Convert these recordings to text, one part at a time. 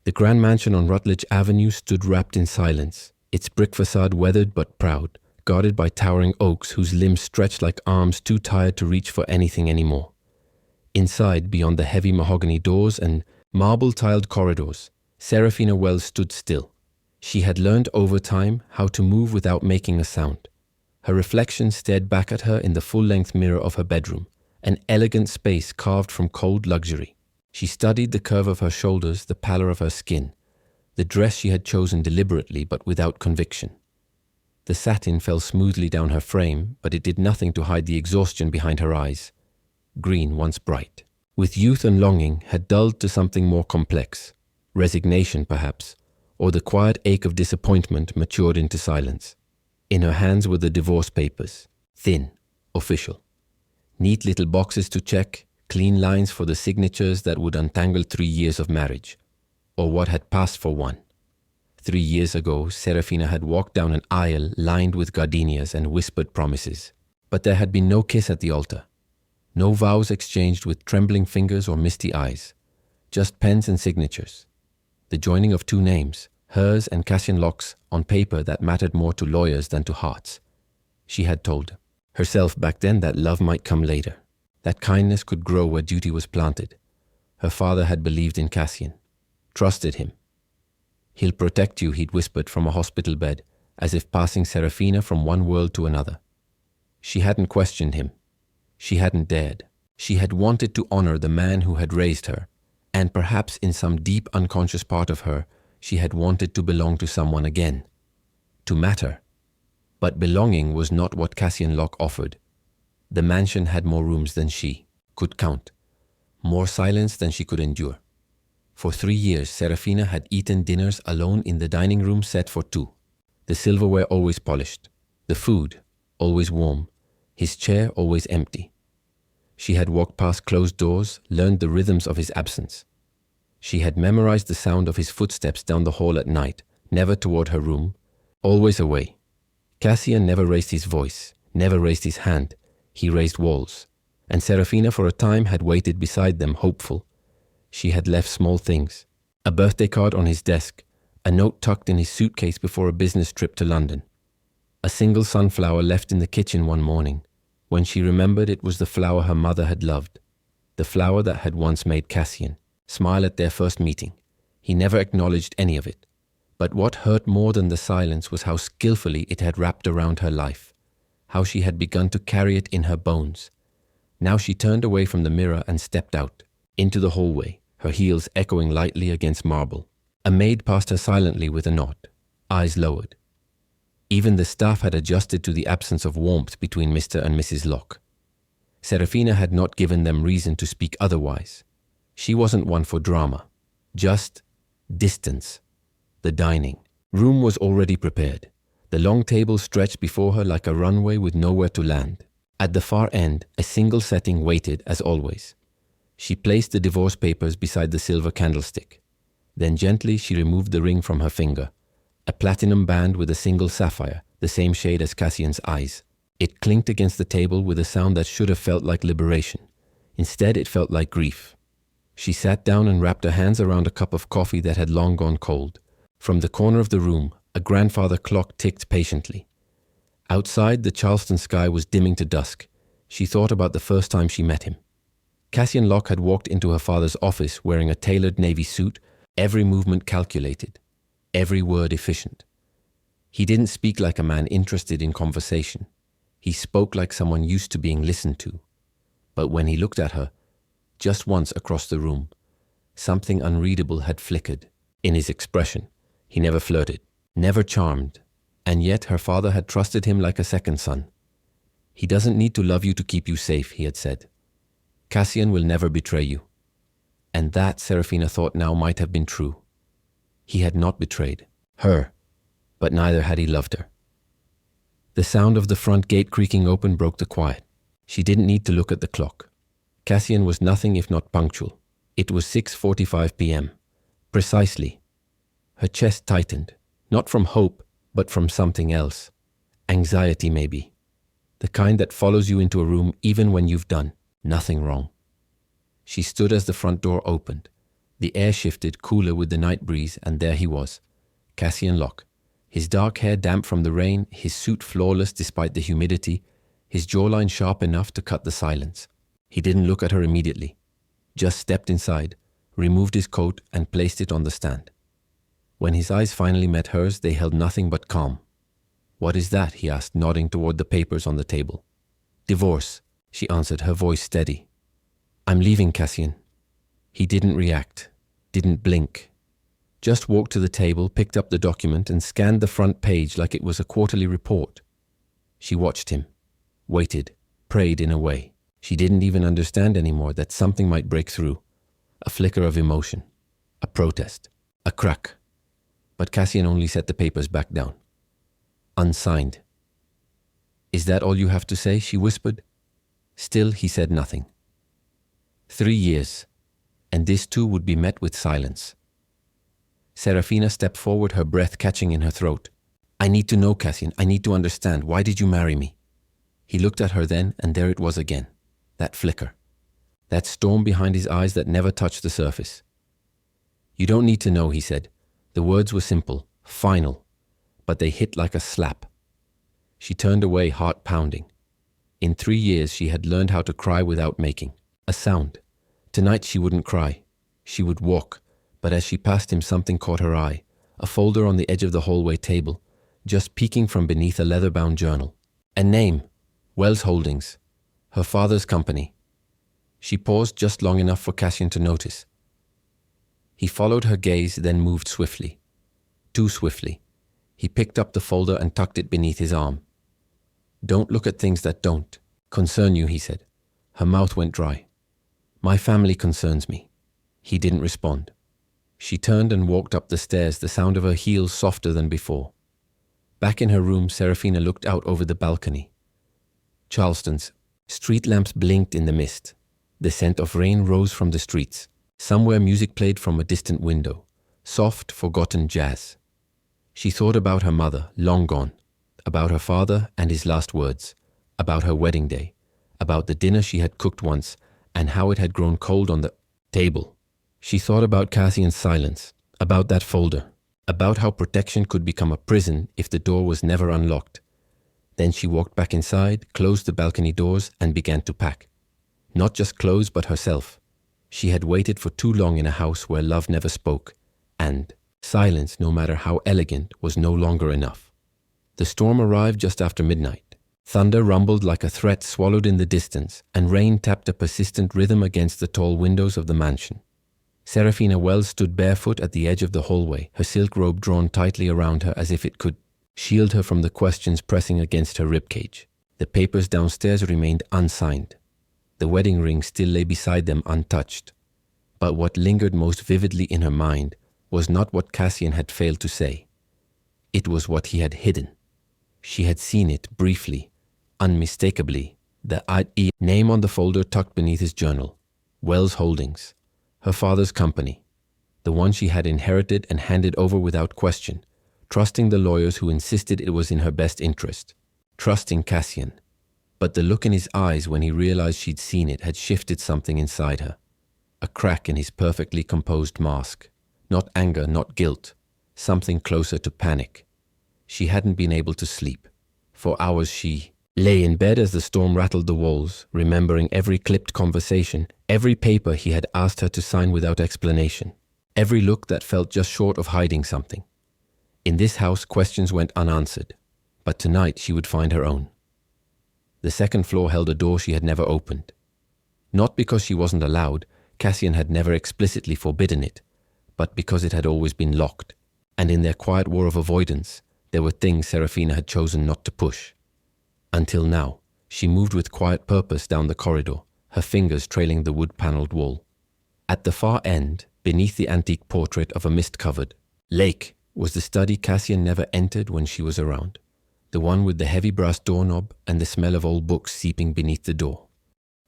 The grand mansion on Rutledge Avenue stood wrapped in silence, its brick facade weathered but proud, guarded by towering oaks whose limbs stretched like arms too tired to reach for anything anymore. Inside, beyond the heavy mahogany doors and marble-tiled corridors, Serafina Wells stood still. She had learned over time how to move without making a sound. Her reflection stared back at her in the full-length mirror of her bedroom, an elegant space carved from cold luxury. She studied the curve of her shoulders, the pallor of her skin, the dress she had chosen deliberately but without conviction. The satin fell smoothly down her frame, but it did nothing to hide the exhaustion behind her eyes. Green, once bright, with youth and longing, had dulled to something more complex. Resignation, perhaps, or the quiet ache of disappointment matured into silence. In her hands were the divorce papers, thin, official. Neat little boxes to check, clean lines for the signatures that would untangle 3 years of marriage, or what had passed for one. 3 years ago, Serafina had walked down an aisle lined with gardenias and whispered promises. But there had been no kiss at the altar. No vows exchanged with trembling fingers or misty eyes. Just pens and signatures. The joining of 2 names, hers and Cassian Locke's, on paper that mattered more to lawyers than to hearts. She had told herself back then that love might come later, that kindness could grow where duty was planted. Her father had believed in Cassian, trusted him. "He'll protect you," he'd whispered from a hospital bed, as if passing Serafina from one world to another. She hadn't questioned him. She hadn't dared. She had wanted to honor the man who had raised her, and perhaps in some deep unconscious part of her, she had wanted to belong to someone again, to matter. But belonging was not what Cassian Locke offered. The mansion had more rooms than she could count, more silence than she could endure. For 3 years, Serafina had eaten dinners alone in the dining room set for 2. The silverware always polished, the food always warm, his chair always empty. She had walked past closed doors, learned the rhythms of his absence. She had memorized the sound of his footsteps down the hall at night, never toward her room, always away. Cassian never raised his voice, never raised his hand. He raised walls, and Serafina for a time had waited beside them, hopeful. She had left small things, a birthday card on his desk, a note tucked in his suitcase before a business trip to London. A single sunflower left in the kitchen one morning, when she remembered it was the flower her mother had loved, the flower that had once made Cassian smile at their first meeting. He never acknowledged any of it. But what hurt more than the silence was how skillfully it had wrapped around her life, how she had begun to carry it in her bones. Now she turned away from the mirror and stepped out, into the hallway, her heels echoing lightly against marble. A maid passed her silently with a nod, eyes lowered. Even the staff had adjusted to the absence of warmth between Mr. and Mrs. Locke. Serafina had not given them reason to speak otherwise. She wasn't one for drama, just distance. The dining room was already prepared. The long table stretched before her like a runway with nowhere to land. At the far end, a single setting waited as always. She placed the divorce papers beside the silver candlestick. Then gently she removed the ring from her finger, a platinum band with a single sapphire, the same shade as Cassian's eyes. It clinked against the table with a sound that should have felt like liberation. Instead, it felt like grief. She sat down and wrapped her hands around a cup of coffee that had long gone cold. From the corner of the room, a grandfather clock ticked patiently. Outside, the Charleston sky was dimming to dusk. She thought about the first time she met him. Cassian Locke had walked into her father's office wearing a tailored navy suit, every movement calculated, every word efficient. He didn't speak like a man interested in conversation. He spoke like someone used to being listened to. But when he looked at her, just once across the room, something unreadable had flickered in his expression. He never flirted, never charmed, and yet her father had trusted him like a second son. "He doesn't need to love you to keep you safe," he had said. "Cassian will never betray you." And that, Serafina thought now, might have been true. He had not betrayed her, but neither had he loved her. The sound of the front gate creaking open broke the quiet. She didn't need to look at the clock. Cassian was nothing if not punctual. It was 6:45 p.m. Precisely. Her chest tightened, not from hope, but from something else. Anxiety, maybe. The kind that follows you into a room even when you've done nothing wrong. She stood as the front door opened. The air shifted, cooler with the night breeze, and there he was, Cassian Locke. His dark hair damp from the rain, his suit flawless despite the humidity, his jawline sharp enough to cut the silence. He didn't look at her immediately, just stepped inside, removed his coat and placed it on the stand. When his eyes finally met hers, they held nothing but calm. "What is that?" he asked, nodding toward the papers on the table. "Divorce," she answered, her voice steady. "I'm leaving, Cassian." He didn't react, didn't blink. Just walked to the table, picked up the document and scanned the front page like it was a quarterly report. She watched him, waited, prayed in a way. She didn't even understand anymore that something might break through. A flicker of emotion, a protest, a crack. But Cassian only set the papers back down. Unsigned. "Is that all you have to say?" she whispered. Still, he said nothing. 3 years, and this too would be met with silence. Serafina stepped forward, her breath catching in her throat. "I need to know, Cassian. I need to understand. Why did you marry me?" He looked at her then, and there it was again. That flicker. That storm behind his eyes that never touched the surface. "You don't need to know," he said. The words were simple, final, but they hit like a slap. She turned away, heart pounding. In 3 years, she had learned how to cry without making a sound. Tonight she wouldn't cry. She would walk, but as she passed him, something caught her eye. A folder on the edge of the hallway table, just peeking from beneath a leather-bound journal. A name, Wells Holdings, her father's company. She paused just long enough for Cassian to notice. He followed her gaze, then moved swiftly. Too swiftly. He picked up the folder and tucked it beneath his arm. "Don't look at things that don't concern you," he said. Her mouth went dry. "My family concerns me." He didn't respond. She turned and walked up the stairs, the sound of her heels softer than before. Back in her room, Serafina looked out over the balcony. Charleston's street lamps blinked in the mist. The scent of rain rose from the streets. Somewhere music played from a distant window. Soft, forgotten jazz. She thought about her mother, long gone. About her father and his last words. About her wedding day. About the dinner she had cooked once and how it had grown cold on the table. She thought about Cassian's silence. About that folder. About how protection could become a prison if the door was never unlocked. Then she walked back inside, closed the balcony doors and began to pack. Not just clothes, but herself. She had waited for too long in a house where love never spoke, and silence, no matter how elegant, was no longer enough. The storm arrived just after midnight. Thunder rumbled like a threat swallowed in the distance, and rain tapped a persistent rhythm against the tall windows of the mansion. Serafina Wells stood barefoot at the edge of the hallway, her silk robe drawn tightly around her as if it could shield her from the questions pressing against her ribcage. The papers downstairs remained unsigned. The wedding ring still lay beside them untouched. But what lingered most vividly in her mind was not what Cassian had failed to say. It was what he had hidden. She had seen it briefly, unmistakably, the I.E. name on the folder tucked beneath his journal. Wells Holdings, her father's company, the one she had inherited and handed over without question, trusting the lawyers who insisted it was in her best interest, trusting Cassian. But the look in his eyes when he realized she'd seen it had shifted something inside her. A crack in his perfectly composed mask. Not anger, not guilt. Something closer to panic. She hadn't been able to sleep. For hours she lay in bed as the storm rattled the walls, remembering every clipped conversation, every paper he had asked her to sign without explanation, every look that felt just short of hiding something. In this house, questions went unanswered, but tonight she would find her own. The second floor held a door she had never opened. Not because she wasn't allowed, Cassian had never explicitly forbidden it, but because it had always been locked, and in their quiet war of avoidance, there were things Serafina had chosen not to push. Until now, she moved with quiet purpose down the corridor, her fingers trailing the wood-paneled wall. At the far end, beneath the antique portrait of a mist-covered lake, was the study Cassian never entered when she was around. The one with the heavy brass doorknob and the smell of old books seeping beneath the door.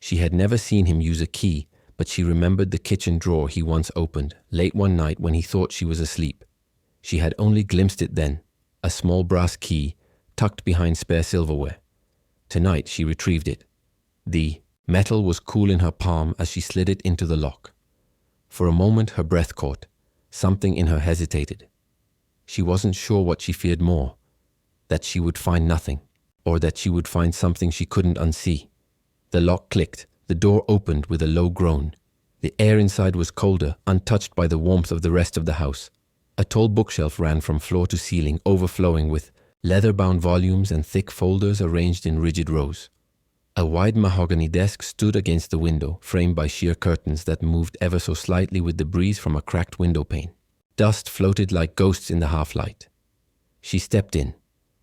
She had never seen him use a key, but she remembered the kitchen drawer he once opened, late one night when he thought she was asleep. She had only glimpsed it then, a small brass key tucked behind spare silverware. Tonight she retrieved it. The metal was cool in her palm as she slid it into the lock. For a moment her breath caught. Something in her hesitated. She wasn't sure what she feared more, that she would find nothing, or that she would find something she couldn't unsee. The lock clicked, the door opened with a low groan. The air inside was colder, untouched by the warmth of the rest of the house. A tall bookshelf ran from floor to ceiling, overflowing with leather-bound volumes and thick folders arranged in rigid rows. A wide mahogany desk stood against the window, framed by sheer curtains that moved ever so slightly with the breeze from a cracked window pane. Dust floated like ghosts in the half-light. She stepped in.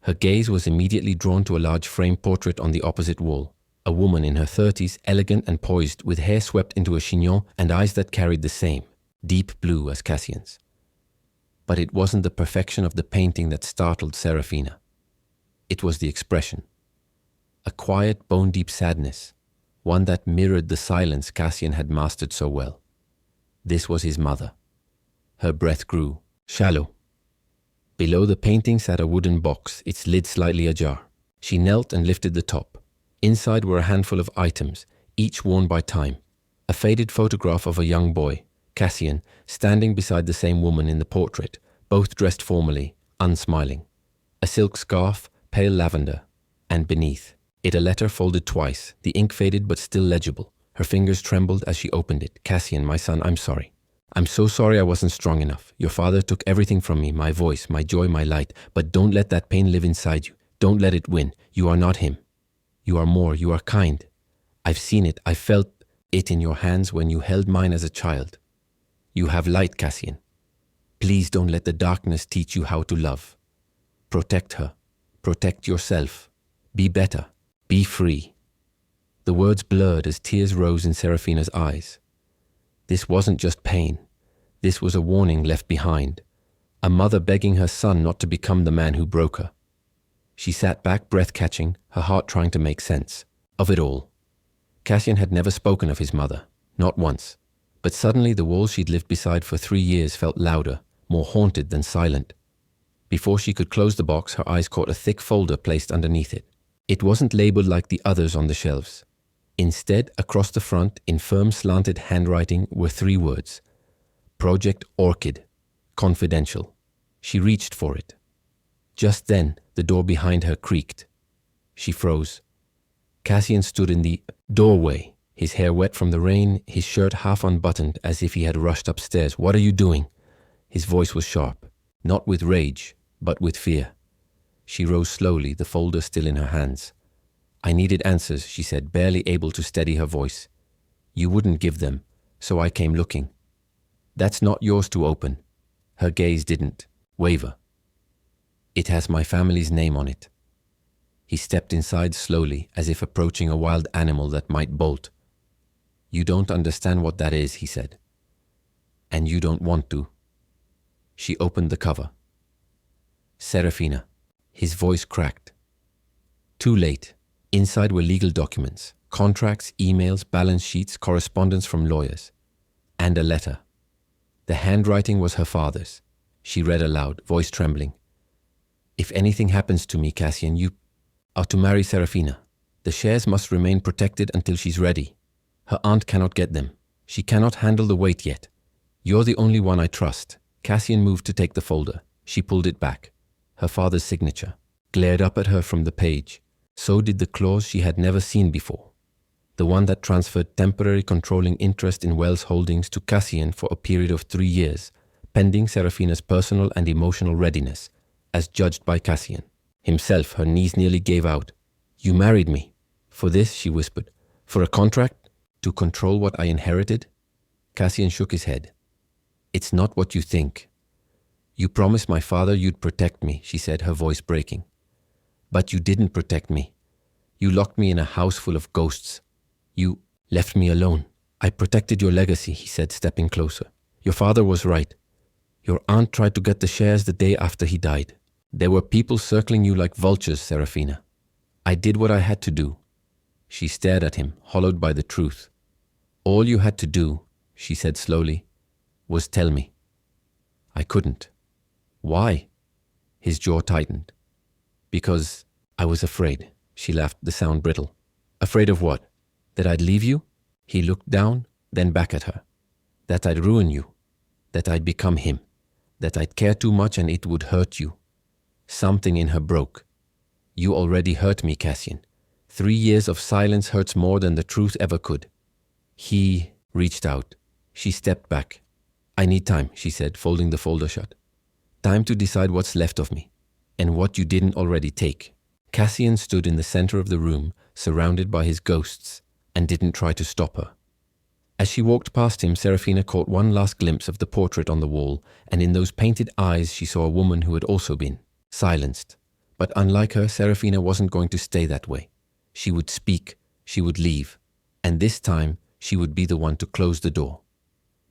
Her gaze was immediately drawn to a large framed portrait on the opposite wall. A woman in her 30s, elegant and poised, with hair swept into a chignon and eyes that carried the same, deep blue as Cassian's. But it wasn't the perfection of the painting that startled Serafina. It was the expression. A quiet, bone-deep sadness, one that mirrored the silence Cassian had mastered so well. This was his mother. Her breath grew, shallow. Below the painting sat a wooden box, its lid slightly ajar. She knelt and lifted the top. Inside were a handful of items, each worn by time. A faded photograph of a young boy, Cassian, standing beside the same woman in the portrait, both dressed formally, unsmiling. A silk scarf, pale lavender, and beneath it a letter folded twice, the ink faded but still legible. Her fingers trembled as she opened it. Cassian, my son, I'm sorry. I'm so sorry I wasn't strong enough. Your father took everything from me, my voice, my joy, my light. But don't let that pain live inside you. Don't let it win. You are not him. You are more. You are kind. I've seen it. I felt it in your hands when you held mine as a child. You have light, Cassian. Please don't let the darkness teach you how to love. Protect her. Protect yourself. Be better. Be free. The words blurred as tears rose in Serafina's eyes. This wasn't just pain. This was a warning left behind. A mother begging her son not to become the man who broke her. She sat back, breath catching, her heart trying to make sense of it all. Cassian had never spoken of his mother, not once. But suddenly the wall she'd lived beside for 3 years felt louder, more haunted than silent. Before she could close the box, her eyes caught a thick folder placed underneath it. It wasn't labeled like the others on the shelves. Instead, across the front, in firm slanted handwriting, were 3 words. Project Orchid. Confidential. She reached for it. Just then, the door behind her creaked. She froze. Cassian stood in the doorway, his hair wet from the rain, his shirt half unbuttoned as if he had rushed upstairs. What are you doing? His voice was sharp, not with rage, but with fear. She rose slowly, the folder still in her hands. I needed answers, she said, barely able to steady her voice. You wouldn't give them, so I came looking. That's not yours to open. Her gaze didn't waver. It has my family's name on it. He stepped inside slowly, as if approaching a wild animal that might bolt. You don't understand what that is, he said. And you don't want to. She opened the cover. Serafina. His voice cracked. Too late. Inside were legal documents, contracts, emails, balance sheets, correspondence from lawyers, and a letter. The handwriting was her father's. She read aloud, voice trembling. If anything happens to me, Cassian, you are to marry Serafina. The shares must remain protected until she's ready. Her aunt cannot get them. She cannot handle the weight yet. You're the only one I trust. Cassian moved to take the folder. She pulled it back. Her father's signature glared up at her from the page. So did the clause she had never seen before. The one that transferred temporary controlling interest in Wells Holdings to Cassian for a period of 3 years, pending Serafina's personal and emotional readiness, as judged by Cassian. Himself, her knees nearly gave out. You married me. For this, she whispered. For a contract? To control what I inherited? Cassian shook his head. It's not what you think. You promised my father you'd protect me, she said, her voice breaking. But you didn't protect me. You locked me in a house full of ghosts. You left me alone. I protected your legacy, he said, stepping closer. Your father was right. Your aunt tried to get the shares the day after he died. There were people circling you like vultures, Serafina. I did what I had to do. She stared at him, hollowed by the truth. All you had to do, she said slowly, was tell me. I couldn't. Why? His jaw tightened. Because I was afraid, she laughed, the sound brittle. Afraid of what? That I'd leave you? He looked down, then back at her. that I'd ruin you, that I'd become him, that I'd care too much and it would hurt you. Something in her broke. You already hurt me, Cassian. 3 years of silence hurts more than the truth ever could. He reached out. She stepped back. I need time, she said, folding the folder shut. Time to decide what's left of me, and what you didn't already take. Cassian stood in the center of the room, surrounded by his ghosts, and didn't try to stop her. As she walked past him, Serafina caught one last glimpse of the portrait on the wall, and in those painted eyes she saw a woman who had also been silenced. But unlike her, Serafina wasn't going to stay that way. She would speak, she would leave, and this time she would be the one to close the door.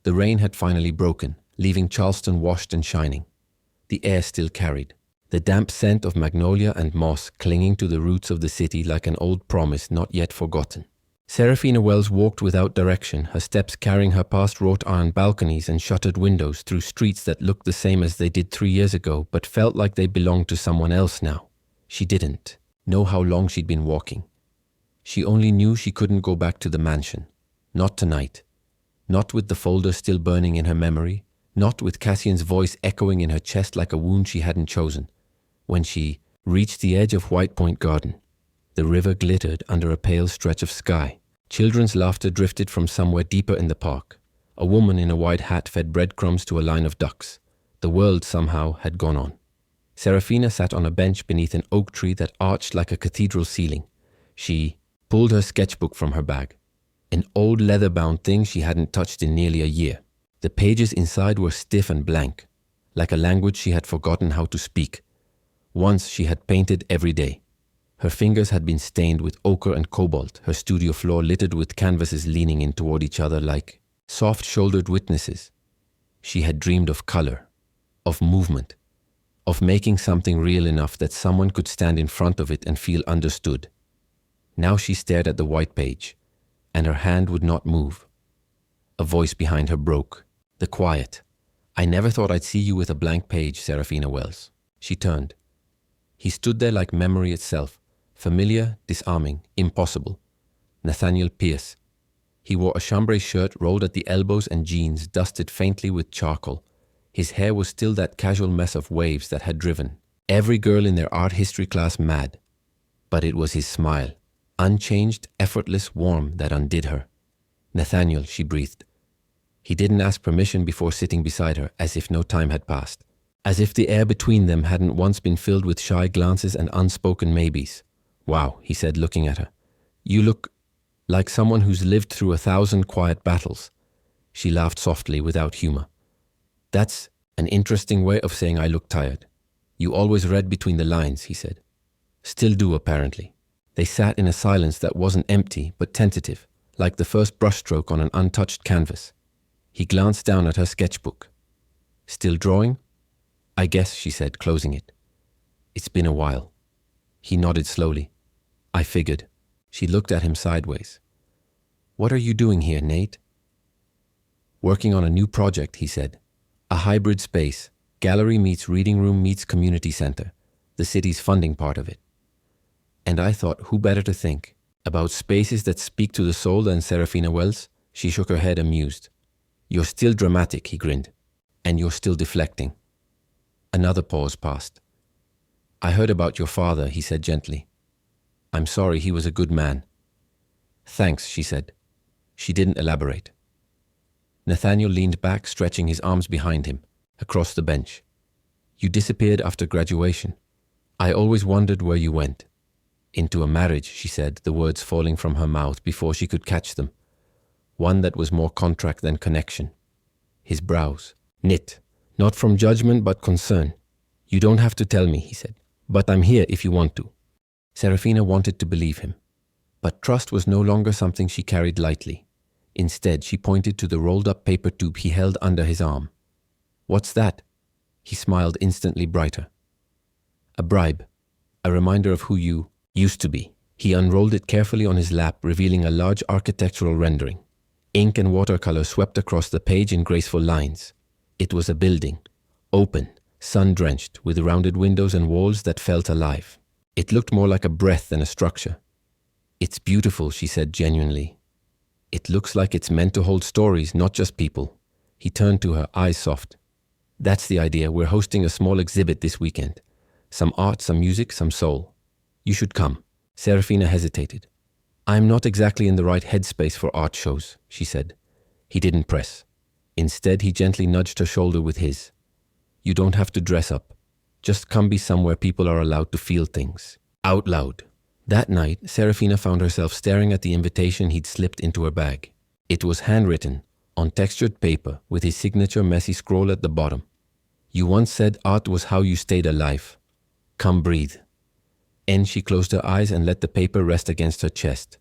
The rain had finally broken, leaving Charleston washed and shining. The air still carried the damp scent of magnolia and moss clinging to the roots of the city like an old promise not yet forgotten. Serafina Wells walked without direction, her steps carrying her past wrought iron balconies and shuttered windows through streets that looked the same as they did 3 years ago, but felt like they belonged to someone else now. She didn't know how long she'd been walking. She only knew she couldn't go back to the mansion. Not tonight. Not with the folder still burning in her memory. Not with Cassian's voice echoing in her chest like a wound she hadn't chosen. When she reached the edge of White Point Garden, the river glittered under a pale stretch of sky. Children's laughter drifted from somewhere deeper in the park. A woman in a white hat fed breadcrumbs to a line of ducks. The world somehow had gone on. Serafina sat on a bench beneath an oak tree that arched like a cathedral ceiling. She pulled her sketchbook from her bag. An old leather-bound thing she hadn't touched in nearly a year. The pages inside were stiff and blank, like a language she had forgotten how to speak. Once she had painted every day. Her fingers had been stained with ochre and cobalt, her studio floor littered with canvases leaning in toward each other like soft-shouldered witnesses. She had dreamed of color, of movement, of making something real enough that someone could stand in front of it and feel understood. Now she stared at the white page, and her hand would not move. A voice behind her broke. The quiet. I never thought I'd see you with a blank page, Serafina Wells. She turned. He stood there like memory itself. Familiar, disarming, impossible. Nathaniel Pierce. He wore a chambray shirt rolled at the elbows and jeans dusted faintly with charcoal. His hair was still that casual mess of waves that had driven every girl in their art history class mad. But it was his smile, unchanged, effortless, warm, that undid her. Nathaniel, she breathed. He didn't ask permission before sitting beside her, as if no time had passed. As if the air between them hadn't once been filled with shy glances and unspoken maybes. Wow, he said, looking at her. You look like someone who's lived through 1,000 quiet battles. She laughed softly, without humor. That's an interesting way of saying I look tired. You always read between the lines, he said. Still do, apparently. They sat in a silence that wasn't empty, but tentative, like the first brushstroke on an untouched canvas. He glanced down at her sketchbook. Still drawing? I guess, she said, closing it. It's been a while. He nodded slowly. I figured. She looked at him sideways. What are you doing here, Nate? Working on a new project, he said. A hybrid space. Gallery meets reading room meets community center. The city's funding part of it. And I thought, who better to think about spaces that speak to the soul than Serafina Wells? She shook her head, amused. You're still dramatic, he grinned. And you're still deflecting. Another pause passed. I heard about your father, he said gently. I'm sorry, he was a good man. Thanks, she said. She didn't elaborate. Nathaniel leaned back, stretching his arms behind him, across the bench. You disappeared after graduation. I always wondered where you went. Into a marriage, she said, the words falling from her mouth before she could catch them. One that was more contract than connection. His brows knit, not from judgment but concern. You don't have to tell me, he said, but I'm here if you want to. Serafina wanted to believe him. But trust was no longer something she carried lightly. Instead, she pointed to the rolled-up paper tube he held under his arm. What's that? He smiled, instantly brighter. A bribe. A reminder of who you used to be. He unrolled it carefully on his lap, revealing a large architectural rendering. Ink and watercolor swept across the page in graceful lines. It was a building, open, sun-drenched, with rounded windows and walls that felt alive. It looked more like a breath than a structure. It's beautiful, she said genuinely. It looks like it's meant to hold stories, not just people. He turned to her, eyes soft. That's the idea. We're hosting a small exhibit this weekend. Some art, some music, some soul. You should come. Serafina hesitated. I'm not exactly in the right headspace for art shows, she said. He didn't press. Instead, he gently nudged her shoulder with his. You don't have to dress up. Just come be somewhere people are allowed to feel things. Out loud. That night, Serafina found herself staring at the invitation he'd slipped into her bag. It was handwritten, on textured paper, with his signature messy scroll at the bottom. You once said art was how you stayed alive. Come breathe. And she closed her eyes and let the paper rest against her chest.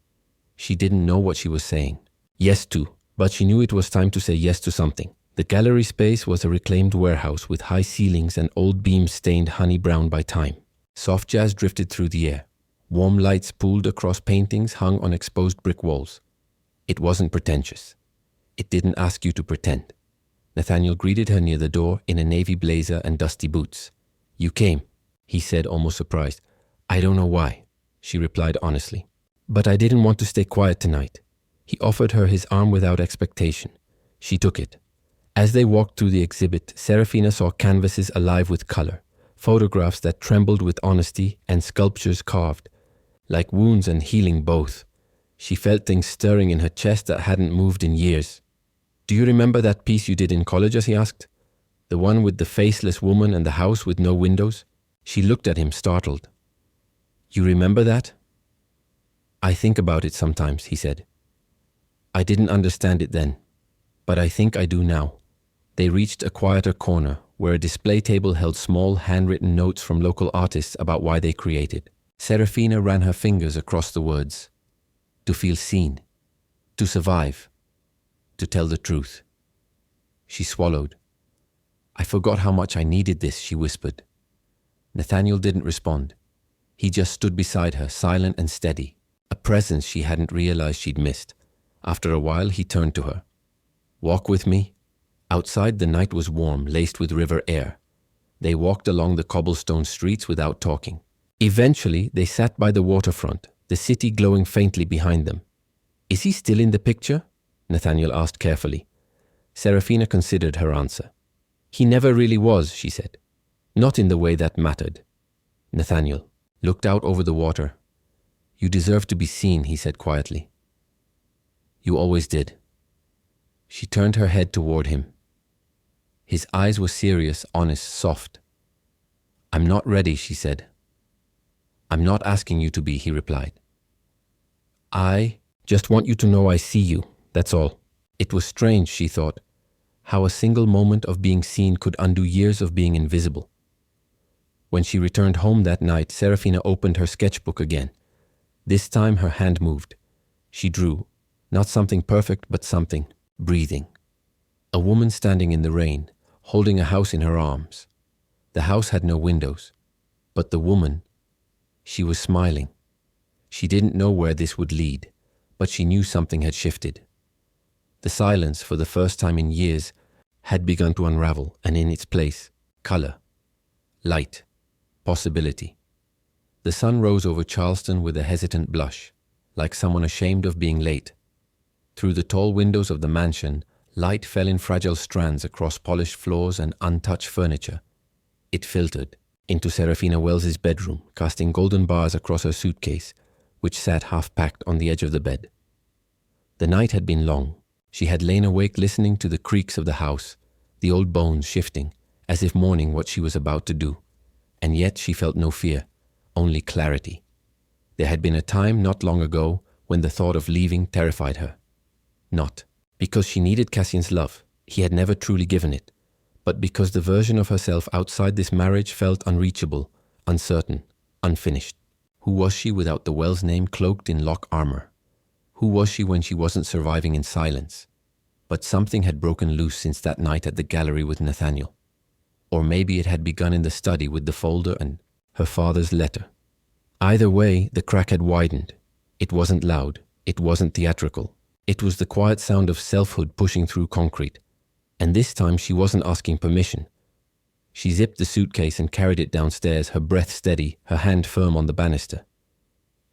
She didn't know what she was saying. Yes to, but she knew it was time to say yes to something. The gallery space was a reclaimed warehouse with high ceilings and old beams stained honey brown by time. Soft jazz drifted through the air. Warm lights pooled across paintings hung on exposed brick walls. It wasn't pretentious. It didn't ask you to pretend. Nathaniel greeted her near the door in a navy blazer and dusty boots. You came, he said, almost surprised. I don't know why, she replied honestly. But I didn't want to stay quiet tonight. He offered her his arm without expectation. She took it. As they walked through the exhibit, Serafina saw canvases alive with color, photographs that trembled with honesty, and sculptures carved, like wounds and healing both. She felt things stirring in her chest that hadn't moved in years. Do you remember that piece you did in college, as he asked? The one with the faceless woman and the house with no windows? She looked at him, startled. You remember that? I think about it sometimes, he said. I didn't understand it then, but I think I do now. They reached a quieter corner where a display table held small handwritten notes from local artists about why they created. Serafina ran her fingers across the words. To feel seen, to survive, to tell the truth. She swallowed. I forgot how much I needed this, she whispered. Nathaniel didn't respond. He just stood beside her, silent and steady, a presence she hadn't realized she'd missed. After a while, he turned to her. Walk with me? Outside, the night was warm, laced with river air. They walked along the cobblestone streets without talking. Eventually, they sat by the waterfront, the city glowing faintly behind them. Is he still in the picture? Nathaniel asked carefully. Serafina considered her answer. He never really was, she said. Not in the way that mattered. Nathaniel looked out over the water. You deserve to be seen, he said quietly. You always did. She turned her head toward him. His eyes were serious, honest, soft. I'm not ready, she said. I'm not asking you to be, he replied. I just want you to know I see you, that's all. It was strange, she thought, how a single moment of being seen could undo years of being invisible. When she returned home that night, Serafina opened her sketchbook again. This time her hand moved. She drew, not something perfect, but something, breathing. A woman standing in the rain, holding a house in her arms. The house had no windows, but the woman, she was smiling. She didn't know where this would lead, but she knew something had shifted. The silence, for the first time in years, had begun to unravel, and in its place, color, light, possibility. The sun rose over Charleston with a hesitant blush, like someone ashamed of being late. Through the tall windows of the mansion, light fell in fragile strands across polished floors and untouched furniture. It filtered into Serafina Wells's bedroom, casting golden bars across her suitcase, which sat half-packed on the edge of the bed. The night had been long. She had lain awake listening to the creaks of the house, the old bones shifting, as if mourning what she was about to do. And yet she felt no fear, only clarity. There had been a time not long ago when the thought of leaving terrified her. Not because she needed Cassian's love, he had never truly given it, but because the version of herself outside this marriage felt unreachable, uncertain, unfinished. Who was she without the Wells name cloaked in lock armor? Who was she when she wasn't surviving in silence? But something had broken loose since that night at the gallery with Nathaniel. Or maybe it had begun in the study with the folder and her father's letter. Either way, the crack had widened. It wasn't loud. It wasn't theatrical. It was the quiet sound of selfhood pushing through concrete. And this time she wasn't asking permission. She zipped the suitcase and carried it downstairs, her breath steady, her hand firm on the banister.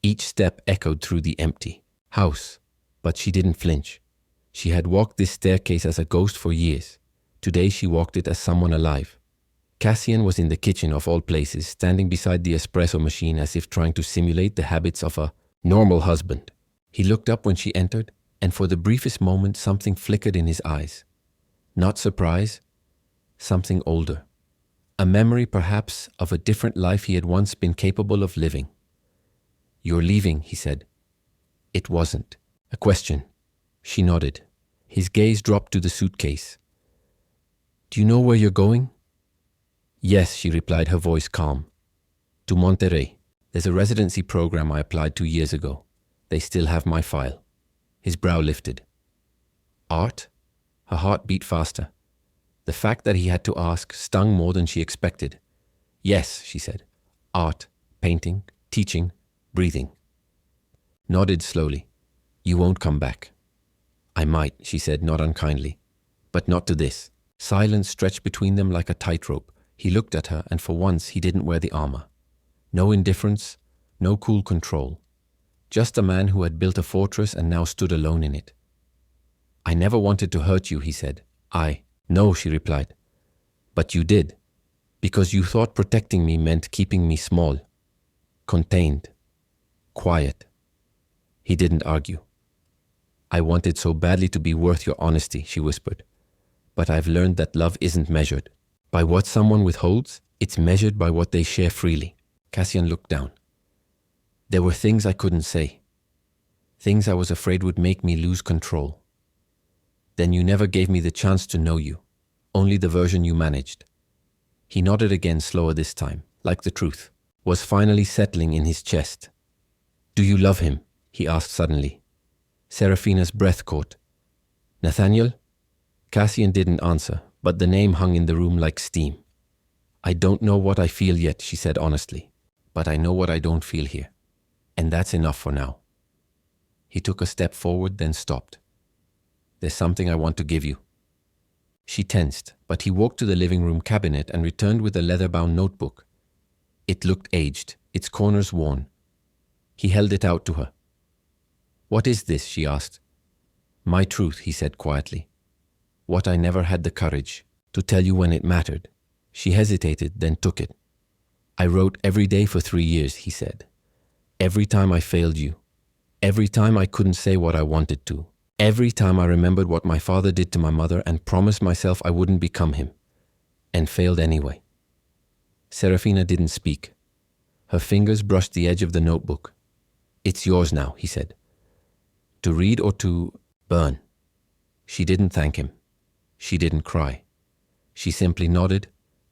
Each step echoed through the empty house, but she didn't flinch. She had walked this staircase as a ghost for years. Today she walked it as someone alive. Cassian was in the kitchen of all places, standing beside the espresso machine as if trying to simulate the habits of a normal husband. He looked up when she entered, and for the briefest moment something flickered in his eyes. Not surprise, something older. A memory, perhaps, of a different life he had once been capable of living. "You're leaving," he said. It wasn't a question. She nodded. His gaze dropped to the suitcase. "Do you know where you're going?" "Yes," she replied, her voice calm. "To Monterrey. There's a residency program I applied 2 years ago. They still have my file." His brow lifted. "Art?" Her heart beat faster. The fact that he had to ask stung more than she expected. "Yes," she said. "Art, painting, teaching, breathing." Nodded slowly. "You won't come back." "I might," she said, not unkindly. "But not to this." Silence stretched between them like a tightrope. He looked at her, and for once he didn't wear the armor. No indifference, no cool control. Just a man who had built a fortress and now stood alone in it. "I never wanted to hurt you," he said. "No," she replied. "But you did. Because you thought protecting me meant keeping me small. Contained. Quiet." He didn't argue. "I wanted so badly to be worth your honesty," she whispered. "But I've learned that love isn't measured by what someone withholds. It's measured by what they share freely." Cassian looked down. "There were things I couldn't say. Things I was afraid would make me lose control. Then you never gave me the chance to know you, only the version you managed." He nodded again, slower this time, like the truth was finally settling in his chest. "Do you love him?" he asked suddenly. Serafina's breath caught. "Nathaniel?" Cassian didn't answer, but the name hung in the room like steam. "I don't know what I feel yet," she said honestly, "but I know what I don't feel here. And that's enough for now." He took a step forward, then stopped. "There's something I want to give you." She tensed, but he walked to the living room cabinet and returned with a leather-bound notebook. It looked aged, its corners worn. He held it out to her. "What is this?" she asked. "My truth," he said quietly. "What I never had the courage to tell you when it mattered." She hesitated, then took it. "I wrote every day for 3 years," he said. "Every time I failed you. Every time I couldn't say what I wanted to. Every time I remembered what my father did to my mother and promised myself I wouldn't become him. And failed anyway." Serafina didn't speak. Her fingers brushed the edge of the notebook. "It's yours now," he said. "To read or to burn." She didn't thank him. She didn't cry. She simply nodded,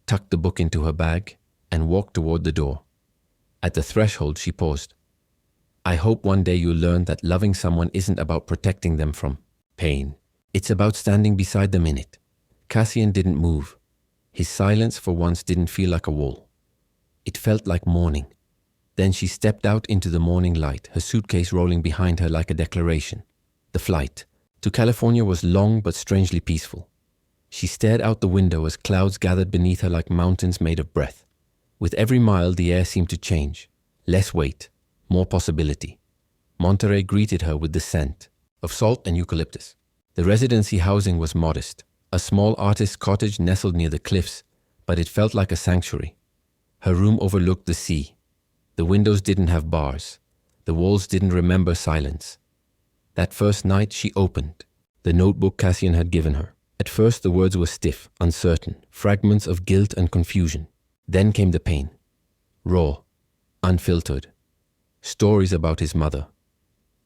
tucked the book into her bag, and walked toward the door. At the threshold, she paused. "I hope one day you'll learn that loving someone isn't about protecting them from pain. It's about standing beside them in it." Cassian didn't move. His silence for once didn't feel like a wall. It felt like morning. Then she stepped out into the morning light, her suitcase rolling behind her like a declaration. The flight to California was long but strangely peaceful. She stared out the window as clouds gathered beneath her like mountains made of breath. With every mile, the air seemed to change. Less weight, more possibility. Monterrey greeted her with the scent of salt and eucalyptus. The residency housing was modest, a small artist's cottage nestled near the cliffs, but it felt like a sanctuary. Her room overlooked the sea. The windows didn't have bars. The walls didn't remember silence. That first night she opened the notebook Cassian had given her. At first the words were stiff, uncertain, fragments of guilt and confusion. Then came the pain. Raw, unfiltered. Stories about his mother.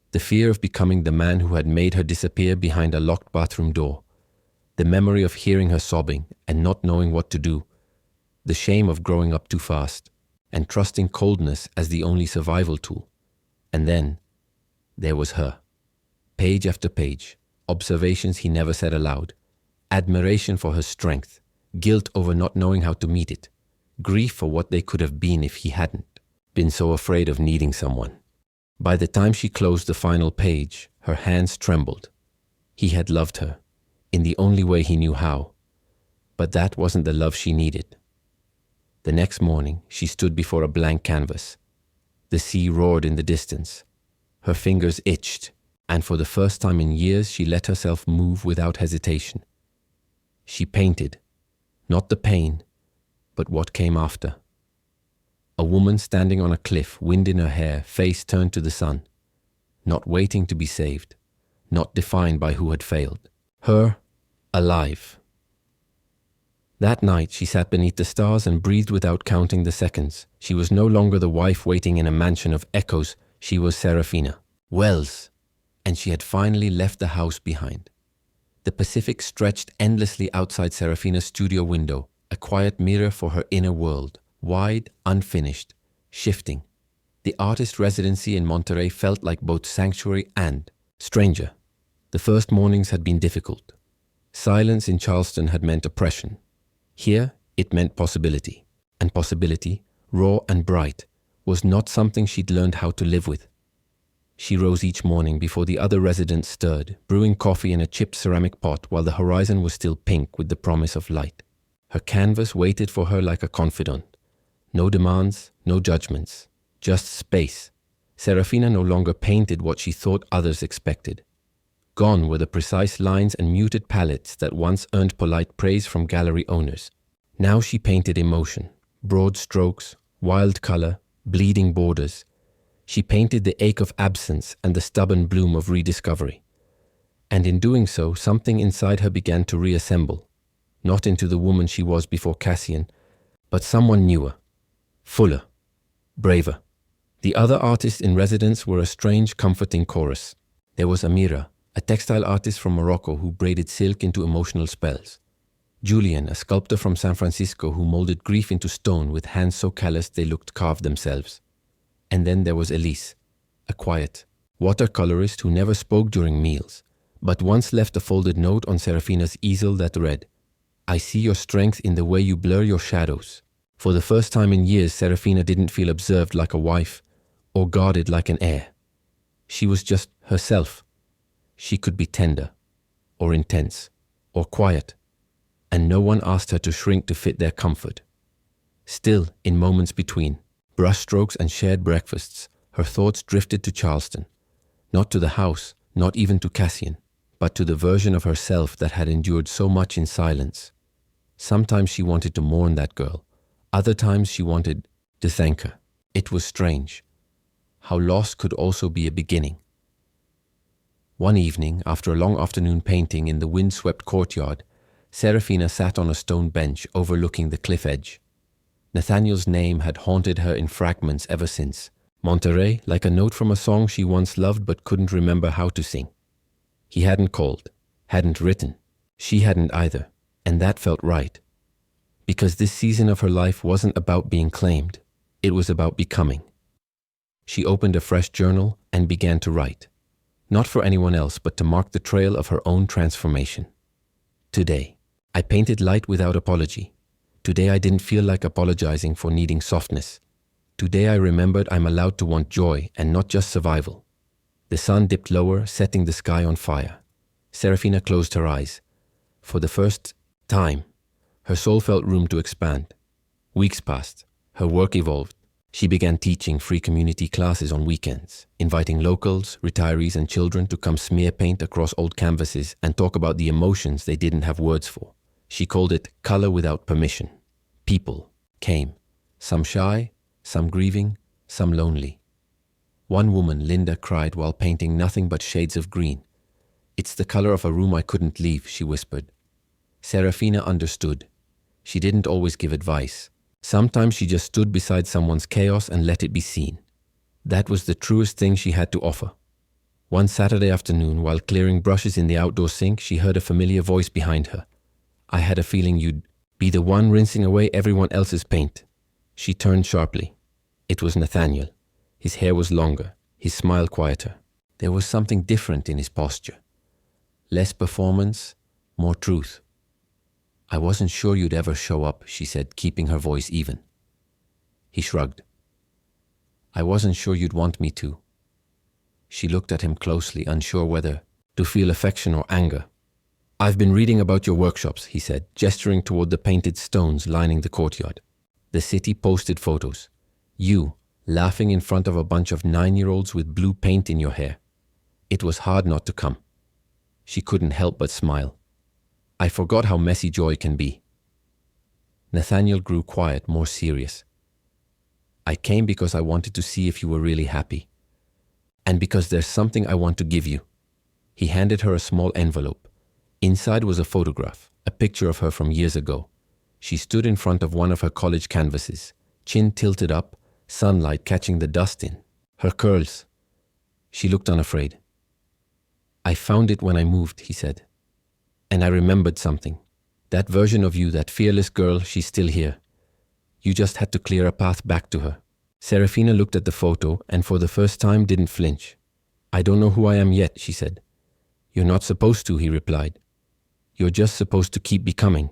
The fear of becoming the man who had made her disappear behind a locked bathroom door. The memory of hearing her sobbing and not knowing what to do. The shame of growing up too fast and trusting coldness as the only survival tool. And then there was her. Page after page, observations he never said aloud. Admiration for her strength, guilt over not knowing how to meet it, grief for what they could have been if he hadn't been so afraid of needing someone. By the time she closed the final page, her hands trembled. He had loved her, in the only way he knew how, but that wasn't the love she needed. The next morning, she stood before a blank canvas. The sea roared in the distance. Her fingers itched, and for the first time in years she let herself move without hesitation. She painted, not the pain, but what came after. A woman standing on a cliff, wind in her hair, face turned to the sun, not waiting to be saved, not defined by who had failed. Her, alive. That night she sat beneath the stars and breathed without counting the seconds. She was no longer the wife waiting in a mansion of echoes. She was Serafina Wells, and she had finally left the house behind. The Pacific stretched endlessly outside Serafina's studio window, a quiet mirror for her inner world, wide, unfinished, shifting. The artist residency in Monterrey felt like both sanctuary and stranger. The first mornings had been difficult. Silence in Charleston had meant oppression. Here, it meant possibility. And possibility, raw and bright, was not something she'd learned how to live with. She rose each morning before the other residents stirred, brewing coffee in a chipped ceramic pot while the horizon was still pink with the promise of light. Her canvas waited for her like a confidant. No demands, no judgments, just space. Serafina no longer painted what she thought others expected. Gone were the precise lines and muted palettes that once earned polite praise from gallery owners. Now she painted emotion, broad strokes, wild color, bleeding borders. She painted the ache of absence and the stubborn bloom of rediscovery. And in doing so, something inside her began to reassemble, not into the woman she was before Cassian, but someone newer, fuller, braver. The other artists in residence were a strange, comforting chorus. There was Amira, a textile artist from Morocco who braided silk into emotional spells. Julian, a sculptor from San Francisco who molded grief into stone with hands so calloused they looked carved themselves. And then there was Elise, a quiet watercolorist who never spoke during meals, but once left a folded note on Serafina's easel that read, "I see your strength in the way you blur your shadows." For the first time in years, Serafina didn't feel observed like a wife or guarded like an heir. She was just herself. She could be tender, or intense, or quiet, and no one asked her to shrink to fit their comfort. Still, in moments between, brushstrokes and shared breakfasts, her thoughts drifted to Charleston, not to the house, not even to Cassian, but to the version of herself that had endured so much in silence. Sometimes she wanted to mourn that girl, other times she wanted to thank her. It was strange, how loss could also be a beginning. One evening, after a long afternoon painting in the wind-swept courtyard, Serafina sat on a stone bench overlooking the cliff edge. Nathaniel's name had haunted her in fragments ever since. Monterrey, like a note from a song she once loved but couldn't remember how to sing. He hadn't called, hadn't written. She hadn't either, and that felt right. Because this season of her life wasn't about being claimed. It was about becoming. She opened a fresh journal and began to write. Not for anyone else, but to mark the trail of her own transformation. Today, I painted light without apology. Today I didn't feel like apologizing for needing softness. Today I remembered I'm allowed to want joy and not just survival. The sun dipped lower, setting the sky on fire. Serafina closed her eyes. For the first time, her soul felt room to expand. Weeks passed. Her work evolved. She began teaching free community classes on weekends, inviting locals, retirees and children to come smear paint across old canvases and talk about the emotions they didn't have words for. She called it color without permission. People came, some shy, some grieving, some lonely. One woman, Linda, cried while painting nothing but shades of green. "It's the color of a room I couldn't leave," she whispered. Serafina understood. She didn't always give advice. Sometimes she just stood beside someone's chaos and let it be seen. That was the truest thing she had to offer. One Saturday afternoon, while clearing brushes in the outdoor sink, she heard a familiar voice behind her. "I had a feeling you'd be the one rinsing away everyone else's paint." She turned sharply. It was Nathaniel. His hair was longer, his smile quieter. There was something different in his posture. Less performance, more truth. "I wasn't sure you'd ever show up," she said, keeping her voice even. He shrugged. "I wasn't sure you'd want me to." She looked at him closely, unsure whether to feel affection or anger. "I've been reading about your workshops," he said, gesturing toward the painted stones lining the courtyard. The city posted photos. You, laughing in front of a bunch of 9-year-olds with blue paint in your hair. It was hard not to come. She couldn't help but smile. I forgot how messy joy can be. Nathaniel grew quiet, more serious. I came because I wanted to see if you were really happy. And because there's something I want to give you. He handed her a small envelope. Inside was a photograph, a picture of her from years ago. She stood in front of one of her college canvases, chin tilted up, sunlight catching the dust in. Her curls. She looked unafraid. I found it when I moved, he said. And I remembered something. That version of you, that fearless girl, she's still here. You just had to clear a path back to her. Serafina looked at the photo and for the first time didn't flinch. I don't know who I am yet, she said. You're not supposed to, he replied. You're just supposed to keep becoming.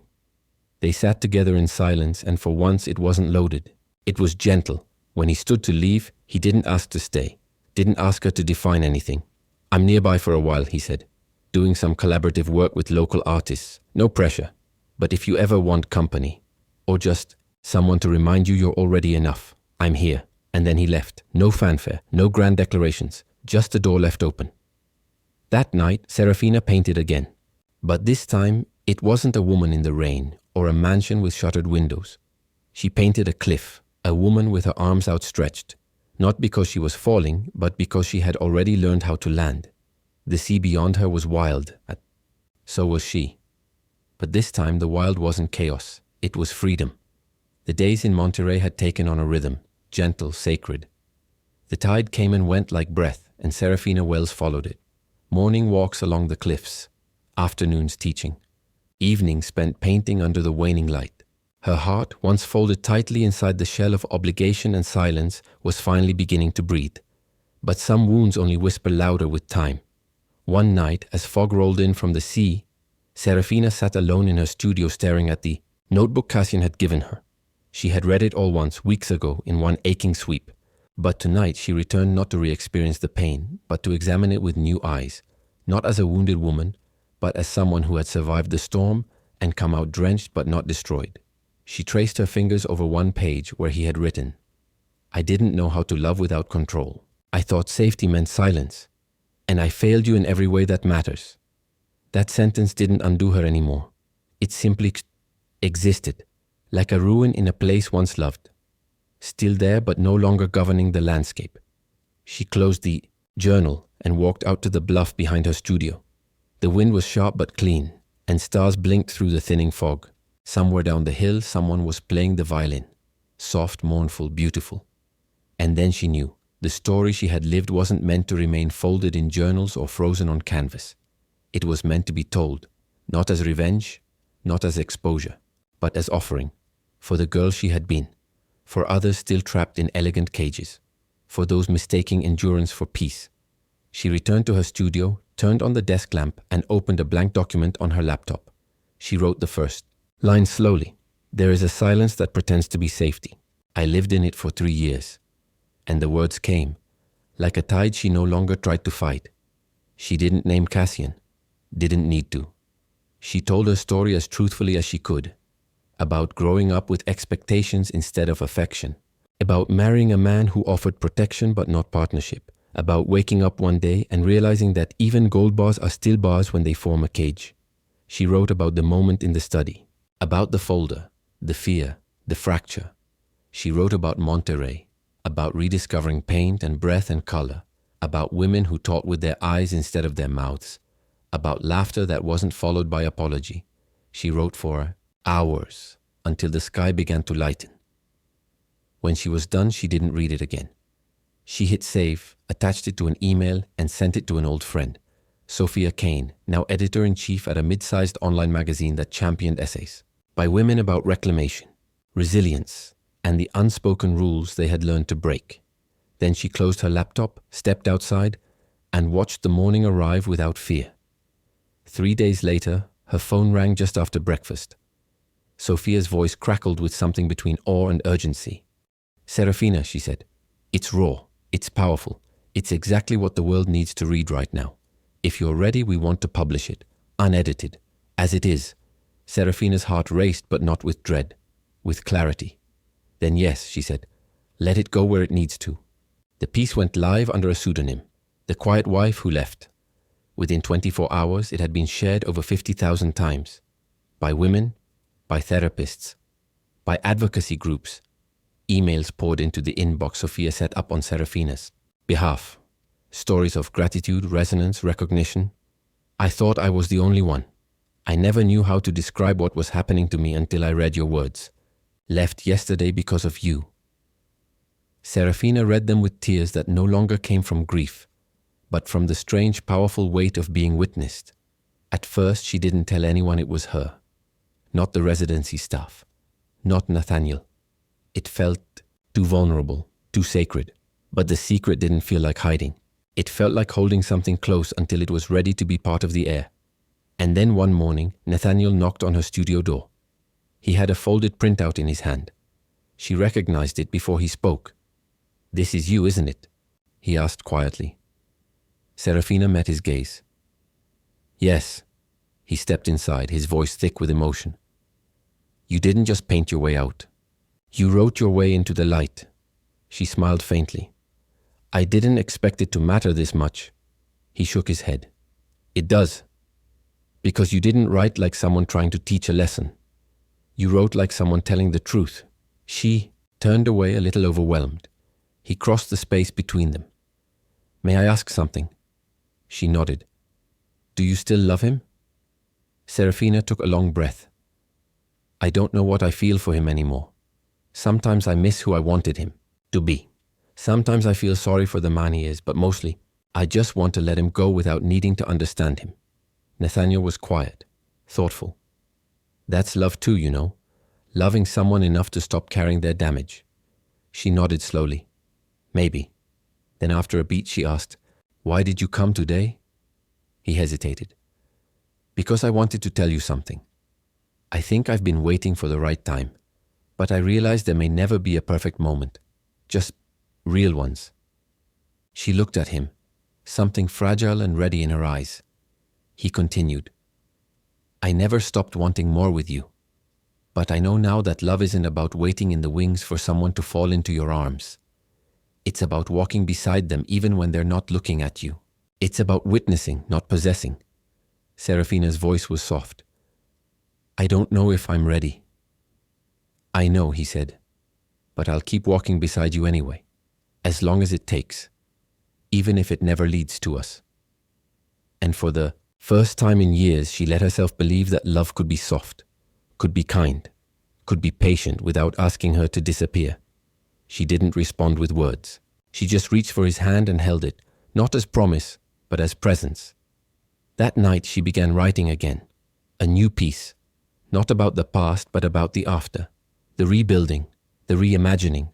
They sat together in silence, and for once it wasn't loaded. It was gentle. When he stood to leave, he didn't ask to stay. Didn't ask her to define anything. I'm nearby for a while, he said. Doing some collaborative work with local artists. No pressure. But if you ever want company, or just someone to remind you you're already enough, I'm here. And then he left. No fanfare, no grand declarations, just the door left open. That night, Serafina painted again. But this time, it wasn't a woman in the rain or a mansion with shuttered windows. She painted a cliff, a woman with her arms outstretched, not because she was falling, but because she had already learned how to land. The sea beyond her was wild. So was she. But this time the wild wasn't chaos, it was freedom. The days in Monterrey had taken on a rhythm, gentle, sacred. The tide came and went like breath, and Serafina Wells followed it. Morning walks along the cliffs, afternoons teaching, evenings spent painting under the waning light. Her heart, once folded tightly inside the shell of obligation and silence, was finally beginning to breathe. But some wounds only whisper louder with time. One night, as fog rolled in from the sea, Serafina sat alone in her studio staring at the notebook Cassian had given her. She had read it all once, weeks ago, in one aching sweep. But tonight she returned not to re-experience the pain, but to examine it with new eyes, not as a wounded woman, but as someone who had survived the storm and come out drenched but not destroyed. She traced her fingers over one page where he had written, I didn't know how to love without control. I thought safety meant silence. And I failed you in every way that matters. That sentence didn't undo her anymore. It simply existed, like a ruin in a place once loved. Still there, but no longer governing the landscape. She closed the journal and walked out to the bluff behind her studio. The wind was sharp but clean, and stars blinked through the thinning fog. Somewhere down the hill, someone was playing the violin. Soft, mournful, beautiful. And then she knew. The story she had lived wasn't meant to remain folded in journals or frozen on canvas. It was meant to be told, not as revenge, not as exposure, but as offering, for the girl she had been, for others still trapped in elegant cages, for those mistaking endurance for peace. She returned to her studio, turned on the desk lamp, and opened a blank document on her laptop. She wrote the first line slowly. There is a silence that pretends to be safety. I lived in it for 3 years. And the words came, like a tide she no longer tried to fight. She didn't name Cassian, didn't need to. She told her story as truthfully as she could, about growing up with expectations instead of affection, about marrying a man who offered protection but not partnership, about waking up one day and realizing that even gold bars are still bars when they form a cage. She wrote about the moment in the study, about the folder, the fear, the fracture. She wrote about Monterrey, about rediscovering paint and breath and color, about women who taught with their eyes instead of their mouths, about laughter that wasn't followed by apology. She wrote for hours until the sky began to lighten. When she was done, she didn't read it again. She hit save, attached it to an email, and sent it to an old friend, Sophia Kane, now editor-in-chief at a mid-sized online magazine that championed essays by women about reclamation, resilience, and the unspoken rules they had learned to break. Then she closed her laptop, stepped outside, and watched the morning arrive without fear. 3 days later, her phone rang just after breakfast. Sophia's voice crackled with something between awe and urgency. Serafina, she said, it's raw, it's powerful, it's exactly what the world needs to read right now. If you're ready, we want to publish it, unedited, as it is. Serafina's heart raced, but not with dread, with clarity. Then yes, she said, let it go where it needs to. The piece went live under a pseudonym, The quiet wife who left. Within 24 hours, it had been shared over 50,000 times. By women, by therapists, by advocacy groups. Emails poured into the inbox Sophia set up on Serafina's behalf. Stories of gratitude, resonance, recognition. I thought I was the only one. I never knew how to describe what was happening to me until I read your words. Left yesterday because of you. Serafina read them with tears that no longer came from grief, but from the strange, powerful weight of being witnessed. At first, she didn't tell anyone it was her. Not the residency staff. Not Nathaniel. It felt too vulnerable, too sacred. But the secret didn't feel like hiding. It felt like holding something close until it was ready to be part of the air. And then one morning, Nathaniel knocked on her studio door. He had a folded printout in his hand. She recognized it before he spoke. "This is you, isn't it?" he asked quietly. Serafina met his gaze. "Yes." He stepped inside, his voice thick with emotion. "You didn't just paint your way out. You wrote your way into the light." She smiled faintly. "I didn't expect it to matter this much." He shook his head. "It does. Because you didn't write like someone trying to teach a lesson. You wrote like someone telling the truth." She turned away a little overwhelmed. He crossed the space between them. "May I ask something?" She nodded. "Do you still love him?" Serafina took a long breath. "I don't know what I feel for him anymore. Sometimes I miss who I wanted him to be. Sometimes I feel sorry for the man he is, but mostly, I just want to let him go without needing to understand him." Nathaniel was quiet, thoughtful. "That's love too, you know. Loving someone enough to stop carrying their damage." She nodded slowly. "Maybe." Then after a beat she asked, "Why did you come today?" He hesitated. "Because I wanted to tell you something. I think I've been waiting for the right time, but I realize there may never be a perfect moment. Just real ones." She looked at him, something fragile and ready in her eyes. He continued, "I never stopped wanting more with you. But I know now that love isn't about waiting in the wings for someone to fall into your arms. It's about walking beside them even when they're not looking at you. It's about witnessing, not possessing." Serafina's voice was soft. "I don't know if I'm ready." "I know," he said, "but I'll keep walking beside you anyway, as long as it takes, even if it never leads to us." And for the first time in years, she let herself believe that love could be soft, could be kind, could be patient without asking her to disappear. She didn't respond with words. She just reached for his hand and held it, not as promise, but as presence. That night she began writing again, a new piece, not about the past, but about the after, the rebuilding, the reimagining.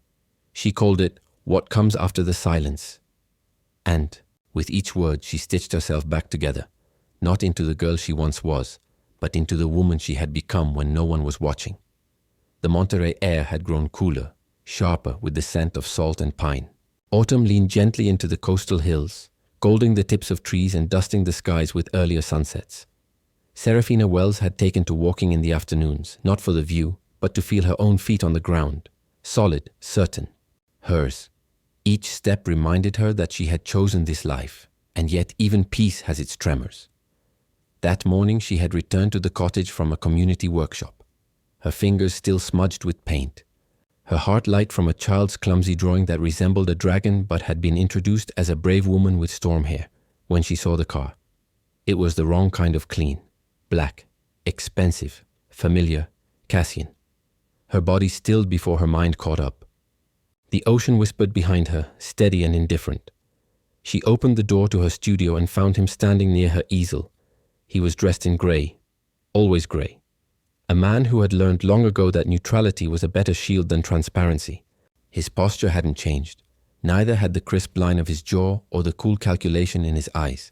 She called it What Comes After the Silence. And, with each word, she stitched herself back together, not into the girl she once was, but into the woman she had become when no one was watching. The Monterrey air had grown cooler, sharper with the scent of salt and pine. Autumn leaned gently into the coastal hills, golding the tips of trees and dusting the skies with earlier sunsets. Serafina Wells had taken to walking in the afternoons, not for the view, but to feel her own feet on the ground, solid, certain, hers. Each step reminded her that she had chosen this life, and yet even peace has its tremors. That morning she had returned to the cottage from a community workshop, her fingers still smudged with paint, her heart light from a child's clumsy drawing that resembled a dragon but had been introduced as a brave woman with storm hair when she saw the car. It was the wrong kind of clean, black, expensive, familiar, Cassian. Her body stilled before her mind caught up. The ocean whispered behind her, steady and indifferent. She opened the door to her studio and found him standing near her easel. He was dressed in grey, always grey. A man who had learned long ago that neutrality was a better shield than transparency. His posture hadn't changed. Neither had the crisp line of his jaw or the cool calculation in his eyes.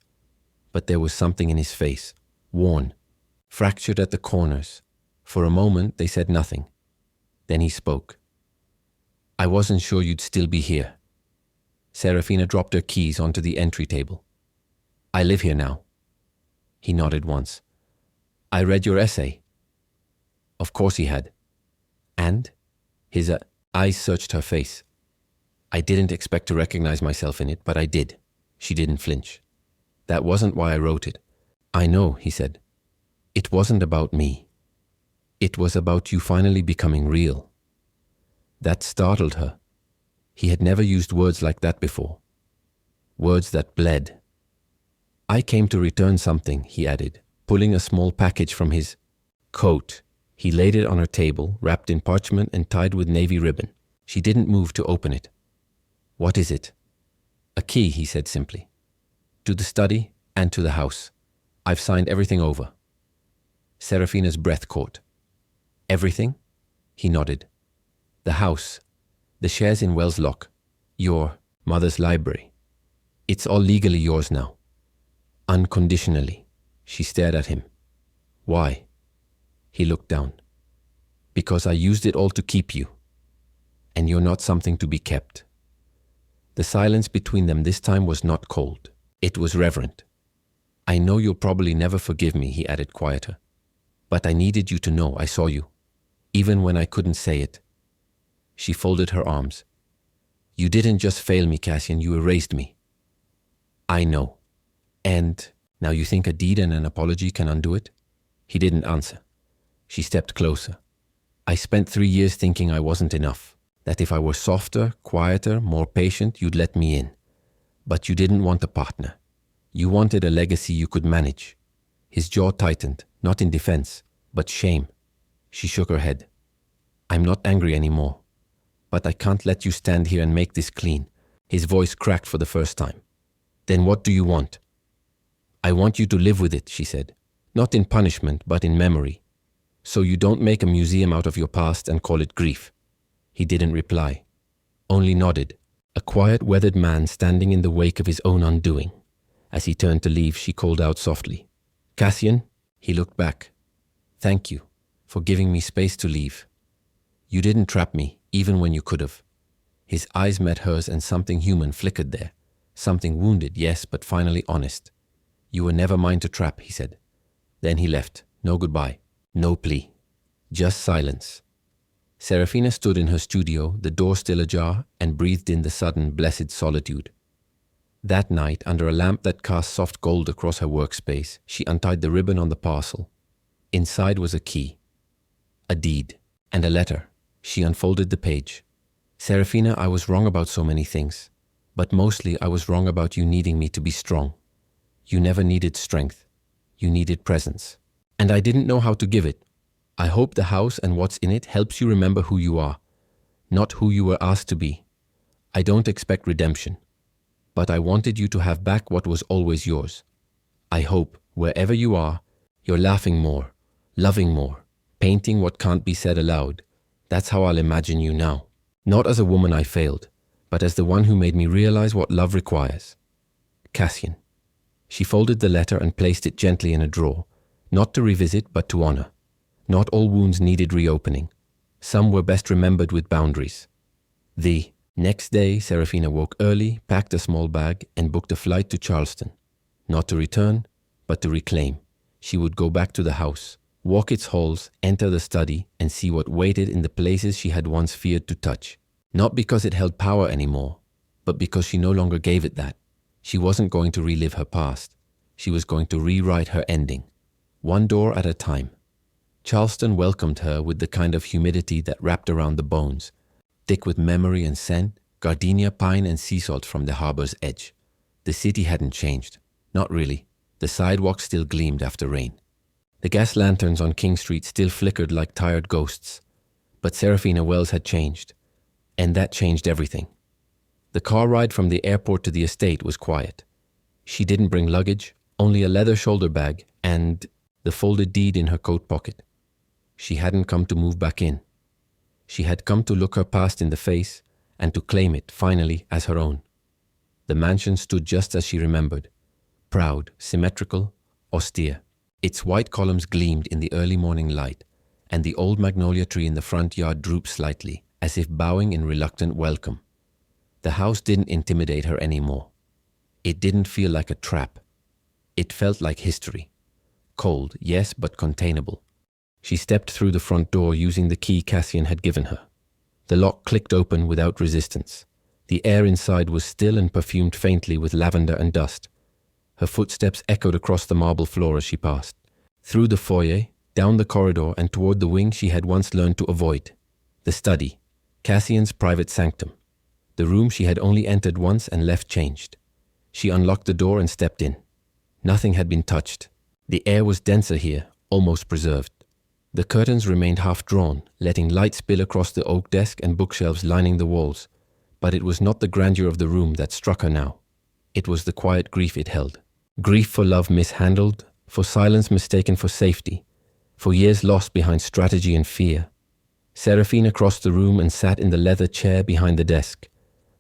But there was something in his face, worn, fractured at the corners. For a moment they said nothing. Then he spoke. "I wasn't sure you'd still be here." Serafina dropped her keys onto the entry table. "I live here now." He nodded once. "I read your essay." Of course he had. "And?" His eyes searched her face. "I didn't expect to recognize myself in it, but I did." She didn't flinch. That wasn't why I wrote it. I know, he said. It wasn't about me. It was about you finally becoming real. That startled her. He had never used words like that before. Words that bled. I came to return something, he added, pulling a small package from his coat. He laid it on her table, wrapped in parchment and tied with navy ribbon. She didn't move to open it. What is it? A key, he said simply. To the study and to the house. I've signed everything over. Serafina's breath caught. Everything? He nodded. The house, the shares in Wells Lock, your mother's library. It's all legally yours now. Unconditionally. She stared at him. Why? He looked down. Because I used it all to keep you. And you're not something to be kept. The silence between them this time was not cold. It was reverent. I know you'll probably never forgive me, he added quieter. But I needed you to know I saw you, even when I couldn't say it. She folded her arms. You didn't just fail me, Cassian, you erased me. I know. And now you think a deed and an apology can undo it? He didn't answer. She stepped closer. I spent 3 years thinking I wasn't enough, that if I were softer, quieter, more patient, you'd let me in. But you didn't want a partner. You wanted a legacy you could manage. His jaw tightened, not in defense, but shame. She shook her head. I'm not angry anymore. But I can't let you stand here and make this clean. His voice cracked for the first time. Then what do you want? I want you to live with it, she said. Not in punishment, but in memory. So you don't make a museum out of your past and call it grief. He didn't reply, only nodded, a quiet, weathered man standing in the wake of his own undoing. As he turned to leave, she called out softly, Cassian? He looked back. Thank you for giving me space to leave. You didn't trap me, even when you could have. His eyes met hers and something human flickered there. Something wounded, yes, but finally honest. You were never mine to trap, he said. Then he left. No goodbye. No plea. Just silence. Serafina stood in her studio, the door still ajar, and breathed in the sudden, blessed solitude. That night, under a lamp that cast soft gold across her workspace, she untied the ribbon on the parcel. Inside was a key, a deed, and a letter. She unfolded the page. Serafina, I was wrong about so many things, but mostly I was wrong about you needing me to be strong. You never needed strength. You needed presence. And I didn't know how to give it. I hope the house and what's in it helps you remember who you are, not who you were asked to be. I don't expect redemption, but I wanted you to have back what was always yours. I hope, wherever you are, you're laughing more, loving more, painting what can't be said aloud. That's how I'll imagine you now. Not as a woman I failed, but as the one who made me realize what love requires. Cassian. She folded the letter and placed it gently in a drawer, not to revisit, but to honor. Not all wounds needed reopening. Some were best remembered with boundaries. The next day, Serafina woke early, packed a small bag, and booked a flight to Charleston. Not to return, but to reclaim. She would go back to the house, walk its halls, enter the study, and see what waited in the places she had once feared to touch. Not because it held power anymore, but because she no longer gave it that. She wasn't going to relive her past. She was going to rewrite her ending, one door at a time. Charleston welcomed her with the kind of humidity that wrapped around the bones, thick with memory and scent, gardenia, pine, and sea salt from the harbor's edge. The city hadn't changed. Not really. The sidewalks still gleamed after rain. The gas lanterns on King Street still flickered like tired ghosts. But Serafina Wells had changed. And that changed everything. The car ride from the airport to the estate was quiet. She didn't bring luggage, only a leather shoulder bag and the folded deed in her coat pocket. She hadn't come to move back in. She had come to look her past in the face and to claim it, finally, as her own. The mansion stood just as she remembered. Proud, symmetrical, austere. Its white columns gleamed in the early morning light, and the old magnolia tree in the front yard drooped slightly, as if bowing in reluctant welcome. The house didn't intimidate her anymore. It didn't feel like a trap. It felt like history. Cold, yes, but containable. She stepped through the front door using the key Cassian had given her. The lock clicked open without resistance. The air inside was still and perfumed faintly with lavender and dust. Her footsteps echoed across the marble floor as she passed. Through the foyer, down the corridor, and toward the wing she had once learned to avoid. The study, Cassian's private sanctum. The room she had only entered once and left changed. She unlocked the door and stepped in. Nothing had been touched. The air was denser here, almost preserved. The curtains remained half drawn, letting light spill across the oak desk and bookshelves lining the walls. But it was not the grandeur of the room that struck her now. It was the quiet grief it held. Grief for love mishandled, for silence mistaken for safety, for years lost behind strategy and fear. Serafina crossed the room and sat in the leather chair behind the desk.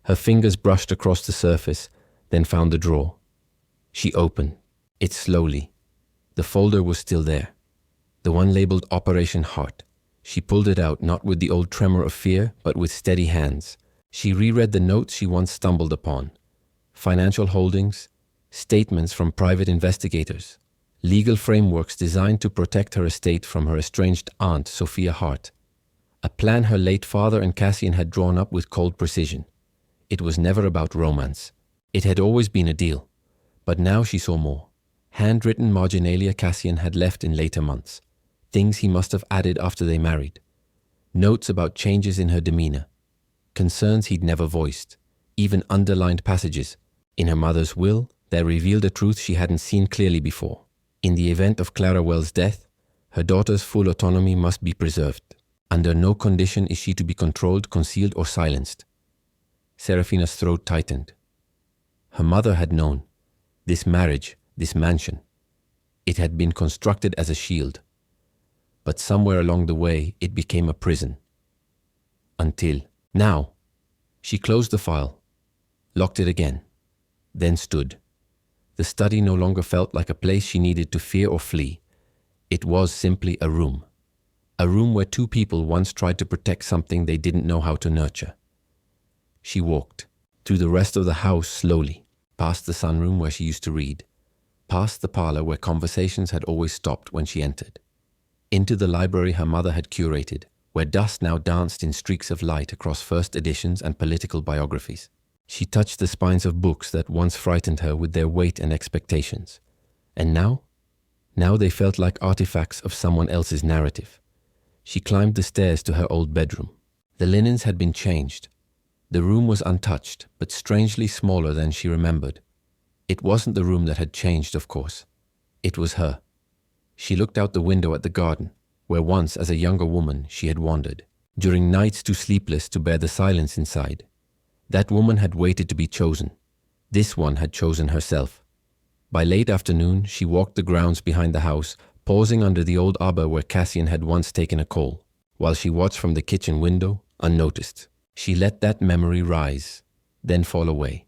Her fingers brushed across the surface, then found the drawer. She opened it slowly. The folder was still there, the one labeled Operation Heart. She pulled it out, not with the old tremor of fear, but with steady hands. She reread the notes she once stumbled upon. Financial holdings, statements from private investigators, legal frameworks designed to protect her estate from her estranged aunt, Sophia Hart. A plan her late father and Cassian had drawn up with cold precision. It was never about romance. It had always been a deal. But now she saw more. Handwritten marginalia Cassian had left in later months. Things he must have added after they married. Notes about changes in her demeanor. Concerns he'd never voiced. Even underlined passages. In her mother's will, they revealed a truth she hadn't seen clearly before. In the event of Clara Wells' death, her daughter's full autonomy must be preserved. Under no condition is she to be controlled, concealed, or silenced. Serafina's throat tightened. Her mother had known. This marriage, this mansion. It had been constructed as a shield. But somewhere along the way, it became a prison. Until now. She closed the file, locked it again, then stood. The study no longer felt like a place she needed to fear or flee. It was simply a room. A room where two people once tried to protect something they didn't know how to nurture. She walked through the rest of the house slowly, past the sunroom where she used to read, past the parlor where conversations had always stopped when she entered, into the library her mother had curated, where dust now danced in streaks of light across first editions and political biographies. She touched the spines of books that once frightened her with their weight and expectations. And now they felt like artifacts of someone else's narrative. She climbed the stairs to her old bedroom. The linens had been changed. The room was untouched, but strangely smaller than she remembered. It wasn't the room that had changed, of course. It was her. She looked out the window at the garden, where once, as a younger woman, she had wandered, during nights too sleepless to bear the silence inside. That woman had waited to be chosen. This one had chosen herself. By late afternoon, she walked the grounds behind the house, pausing under the old arbor where Cassian had once taken a call, while she watched from the kitchen window, unnoticed. She let that memory rise, then fall away.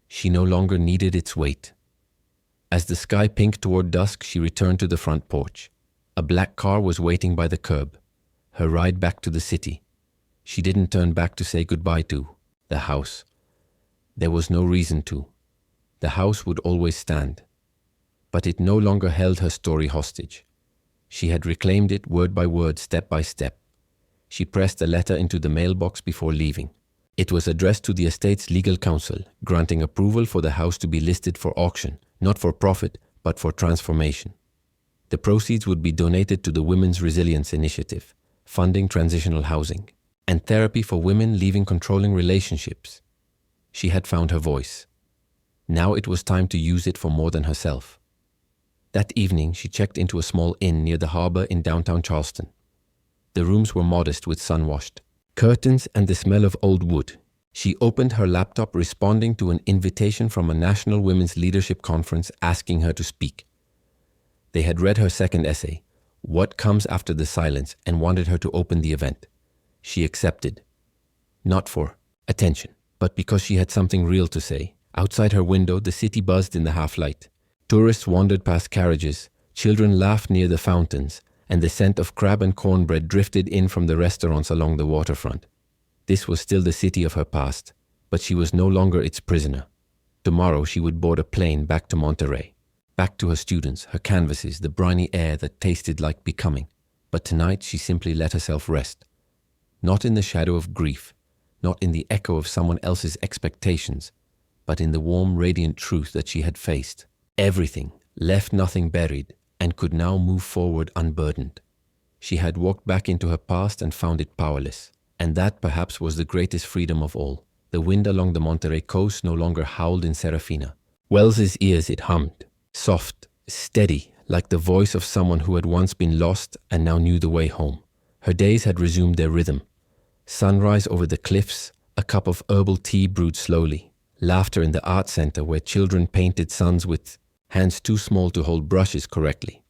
She no longer needed its weight. As the sky pinked toward dusk, she returned to the front porch. A black car was waiting by the curb, her ride back to the city. She didn't turn back to say goodbye to the house. There was no reason to. The house would always stand. But it no longer held her story hostage. She had reclaimed it word by word, step by step. She pressed a letter into the mailbox before leaving. It was addressed to the estate's legal counsel, granting approval for the house to be listed for auction, not for profit, but for transformation. The proceeds would be donated to the Women's Resilience Initiative, funding transitional housing, and therapy for women leaving controlling relationships. She had found her voice. Now it was time to use it for more than herself. That evening, she checked into a small inn near the harbor in downtown Charleston. The rooms were modest with sun-washed curtains and the smell of old wood. She opened her laptop, responding to an invitation from a National Women's Leadership Conference asking her to speak. They had read her second essay, What Comes After the Silence, and wanted her to open the event. She accepted. Not for attention, but because she had something real to say. Outside her window, the city buzzed in the half-light. Tourists wandered past carriages, children laughed near the fountains, and the scent of crab and cornbread drifted in from the restaurants along the waterfront. This was still the city of her past, but she was no longer its prisoner. Tomorrow she would board a plane back to Monterrey, back to her students, her canvases, the briny air that tasted like becoming. But tonight she simply let herself rest. Not in the shadow of grief, not in the echo of someone else's expectations, but in the warm, radiant truth that she had faced everything, left nothing buried, and could now move forward unburdened. She had walked back into her past and found it powerless. And that perhaps was the greatest freedom of all. The wind along the Monterrey coast no longer howled in Serafina. Wells's ears it hummed, soft, steady, like the voice of someone who had once been lost and now knew the way home. Her days had resumed their rhythm. Sunrise over the cliffs, a cup of herbal tea brewed slowly, laughter in the art center where children painted suns with hands too small to hold brushes correctly.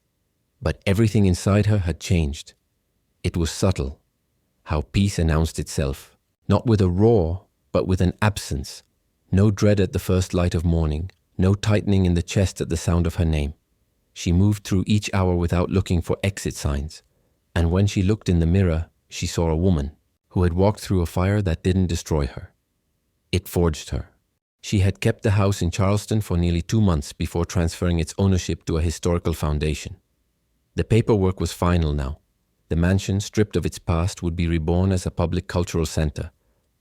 But everything inside her had changed. It was subtle, how peace announced itself, not with a roar, but with an absence. No dread at the first light of morning, no tightening in the chest at the sound of her name. She moved through each hour without looking for exit signs, and when she looked in the mirror, she saw a woman who had walked through a fire that didn't destroy her. It forged her. She had kept the house in Charleston for nearly 2 months before transferring its ownership to a historical foundation. The paperwork was final now. The mansion, stripped of its past, would be reborn as a public cultural center,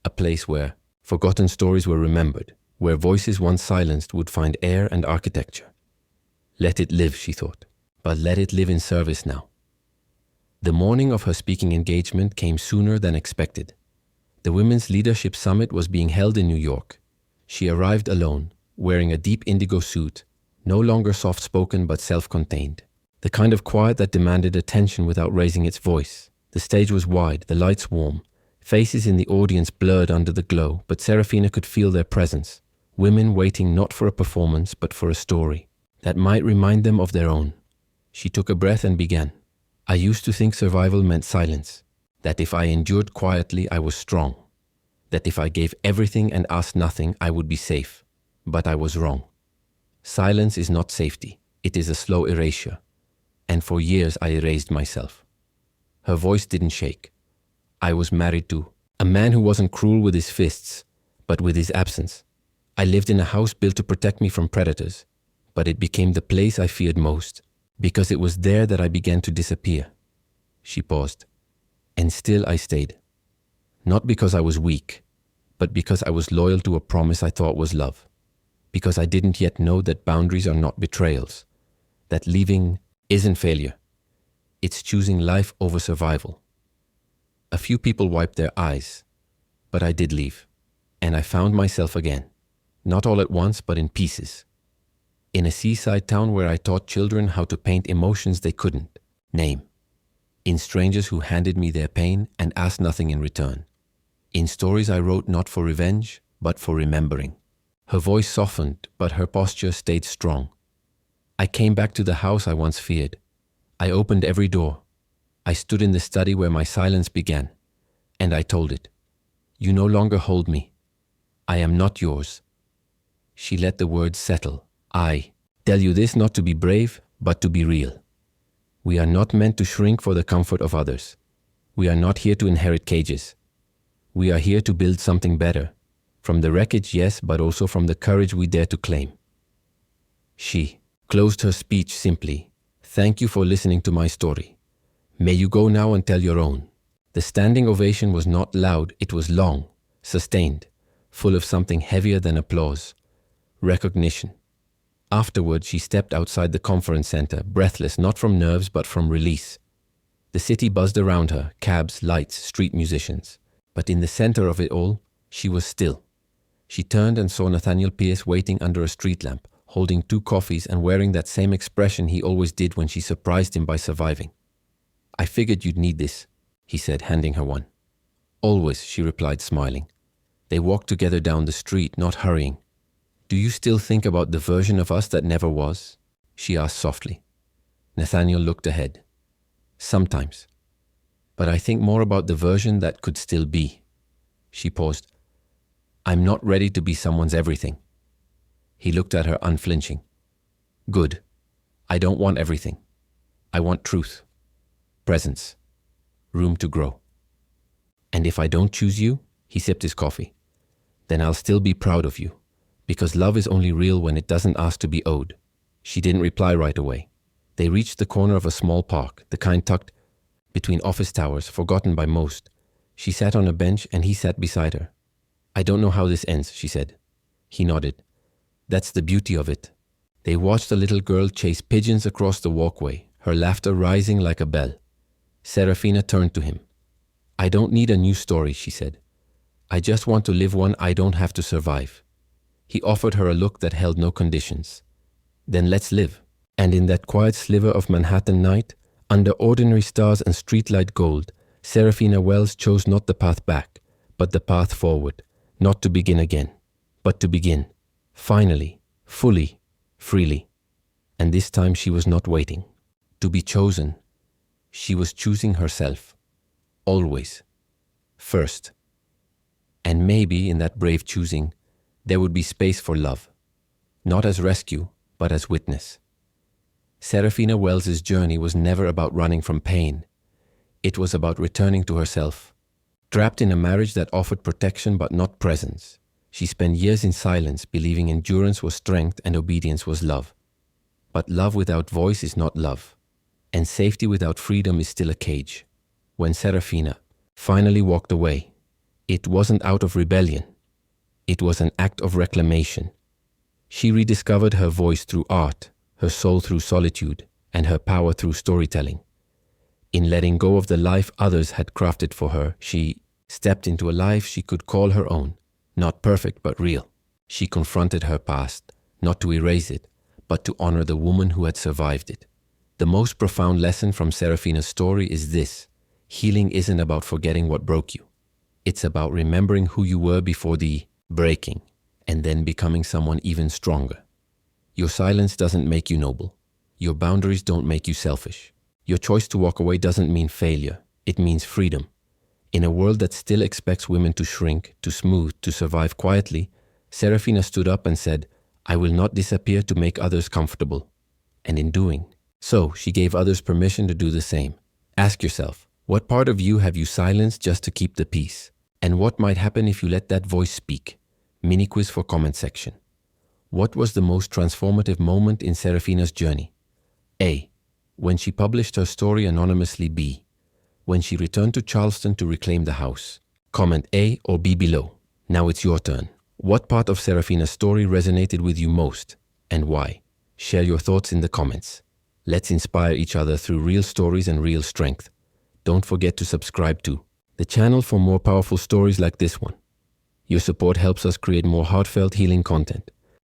a place where forgotten stories were remembered, where voices once silenced would find air and architecture. Let it live, she thought, but let it live in service now. The morning of her speaking engagement came sooner than expected. The Women's Leadership Summit was being held in New York. She arrived alone, wearing a deep indigo suit, no longer soft-spoken but self-contained. The kind of quiet that demanded attention without raising its voice. The stage was wide, the lights warm. Faces in the audience blurred under the glow, but Serafina could feel their presence. Women waiting not for a performance, but for a story that might remind them of their own. She took a breath and began. I used to think survival meant silence, that if I endured quietly, I was strong, that if I gave everything and asked nothing, I would be safe. But I was wrong. Silence is not safety. It is a slow erasure. And for years I erased myself. Her voice didn't shake. I was married to a man who wasn't cruel with his fists, but with his absence. I lived in a house built to protect me from predators, but it became the place I feared most, because it was there that I began to disappear. She paused, and still I stayed. Not because I was weak, but because I was loyal to a promise I thought was love. Because I didn't yet know that boundaries are not betrayals, that leaving isn't failure. It's choosing life over survival. A few people wiped their eyes, but I did leave, and I found myself again, not all at once, but in pieces. In a seaside town where I taught children how to paint emotions they couldn't name. In strangers who handed me their pain and asked nothing in return. In stories I wrote not for revenge, but for remembering. Her voice softened, but her posture stayed strong. I came back to the house I once feared. I opened every door. I stood in the study where my silence began, and I told it, you no longer hold me. I am not yours. She let the words settle. I tell you this not to be brave, but to be real. We are not meant to shrink for the comfort of others. We are not here to inherit cages. We are here to build something better. From the wreckage, yes, but also from the courage we dare to claim. She closed her speech simply. Thank you for listening to my story. May you go now and tell your own. The standing ovation was not loud, it was long, sustained, full of something heavier than applause. Recognition. Afterward, she stepped outside the conference center, breathless not from nerves but from release. The city buzzed around her, cabs, lights, street musicians. But in the center of it all, she was still. She turned and saw Nathaniel Pierce waiting under a street lamp, holding 2 coffees and wearing that same expression he always did when she surprised him by surviving. I figured you'd need this, he said, handing her one. Always, she replied, smiling. They walked together down the street, not hurrying. Do you still think about the version of us that never was? She asked softly. Nathaniel looked ahead. Sometimes. But I think more about the version that could still be. She paused. I'm not ready to be someone's everything. He looked at her unflinching. Good. I don't want everything. I want truth, presence, room to grow. And if I don't choose you, he sipped his coffee, then I'll still be proud of you, because love is only real when it doesn't ask to be owed. She didn't reply right away. They reached the corner of a small park, the kind tucked between office towers, forgotten by most. She sat on a bench and he sat beside her. I don't know how this ends, she said. He nodded. That's the beauty of it. They watched a little girl chase pigeons across the walkway, her laughter rising like a bell. Serafina turned to him. I don't need a new story, she said. I just want to live one I don't have to survive. He offered her a look that held no conditions. Then let's live. And in that quiet sliver of Manhattan night, under ordinary stars and streetlight gold, Serafina Wells chose not the path back, but the path forward, not to begin again, but to begin, finally, fully, freely. And this time she was not waiting. To be chosen, she was choosing herself. Always. First. And maybe in that brave choosing, there would be space for love. Not as rescue, but as witness. Serafina Wells's journey was never about running from pain. It was about returning to herself. Trapped in a marriage that offered protection but not presence, she spent years in silence, believing endurance was strength and obedience was love. But love without voice is not love, and safety without freedom is still a cage. When Serafina finally walked away, it wasn't out of rebellion. It was an act of reclamation. She rediscovered her voice through art, her soul through solitude, and her power through storytelling. In letting go of the life others had crafted for her, she stepped into a life she could call her own, not perfect but real. She confronted her past, not to erase it, but to honor the woman who had survived it. The most profound lesson from Serafina's story is this: healing isn't about forgetting what broke you. It's about remembering who you were before the breaking, and then becoming someone even stronger. Your silence doesn't make you noble. Your boundaries don't make you selfish. Your choice to walk away doesn't mean failure. It means freedom. In a world that still expects women to shrink, to smooth, to survive quietly, Serafina stood up and said, I will not disappear to make others comfortable. And in doing so, she gave others permission to do the same. Ask yourself, what part of you have you silenced just to keep the peace? And what might happen if you let that voice speak? Mini quiz for comment section. What was the most transformative moment in Serafina's journey? A. When she published her story anonymously. B. When she returned to Charleston to reclaim the house. Comment A or B below. Now it's your turn. What part of Serafina's story resonated with you most, and why? Share your thoughts in the comments. Let's inspire each other through real stories and real strength. Don't forget to subscribe to the channel for more powerful stories like this one. Your support helps us create more heartfelt healing content.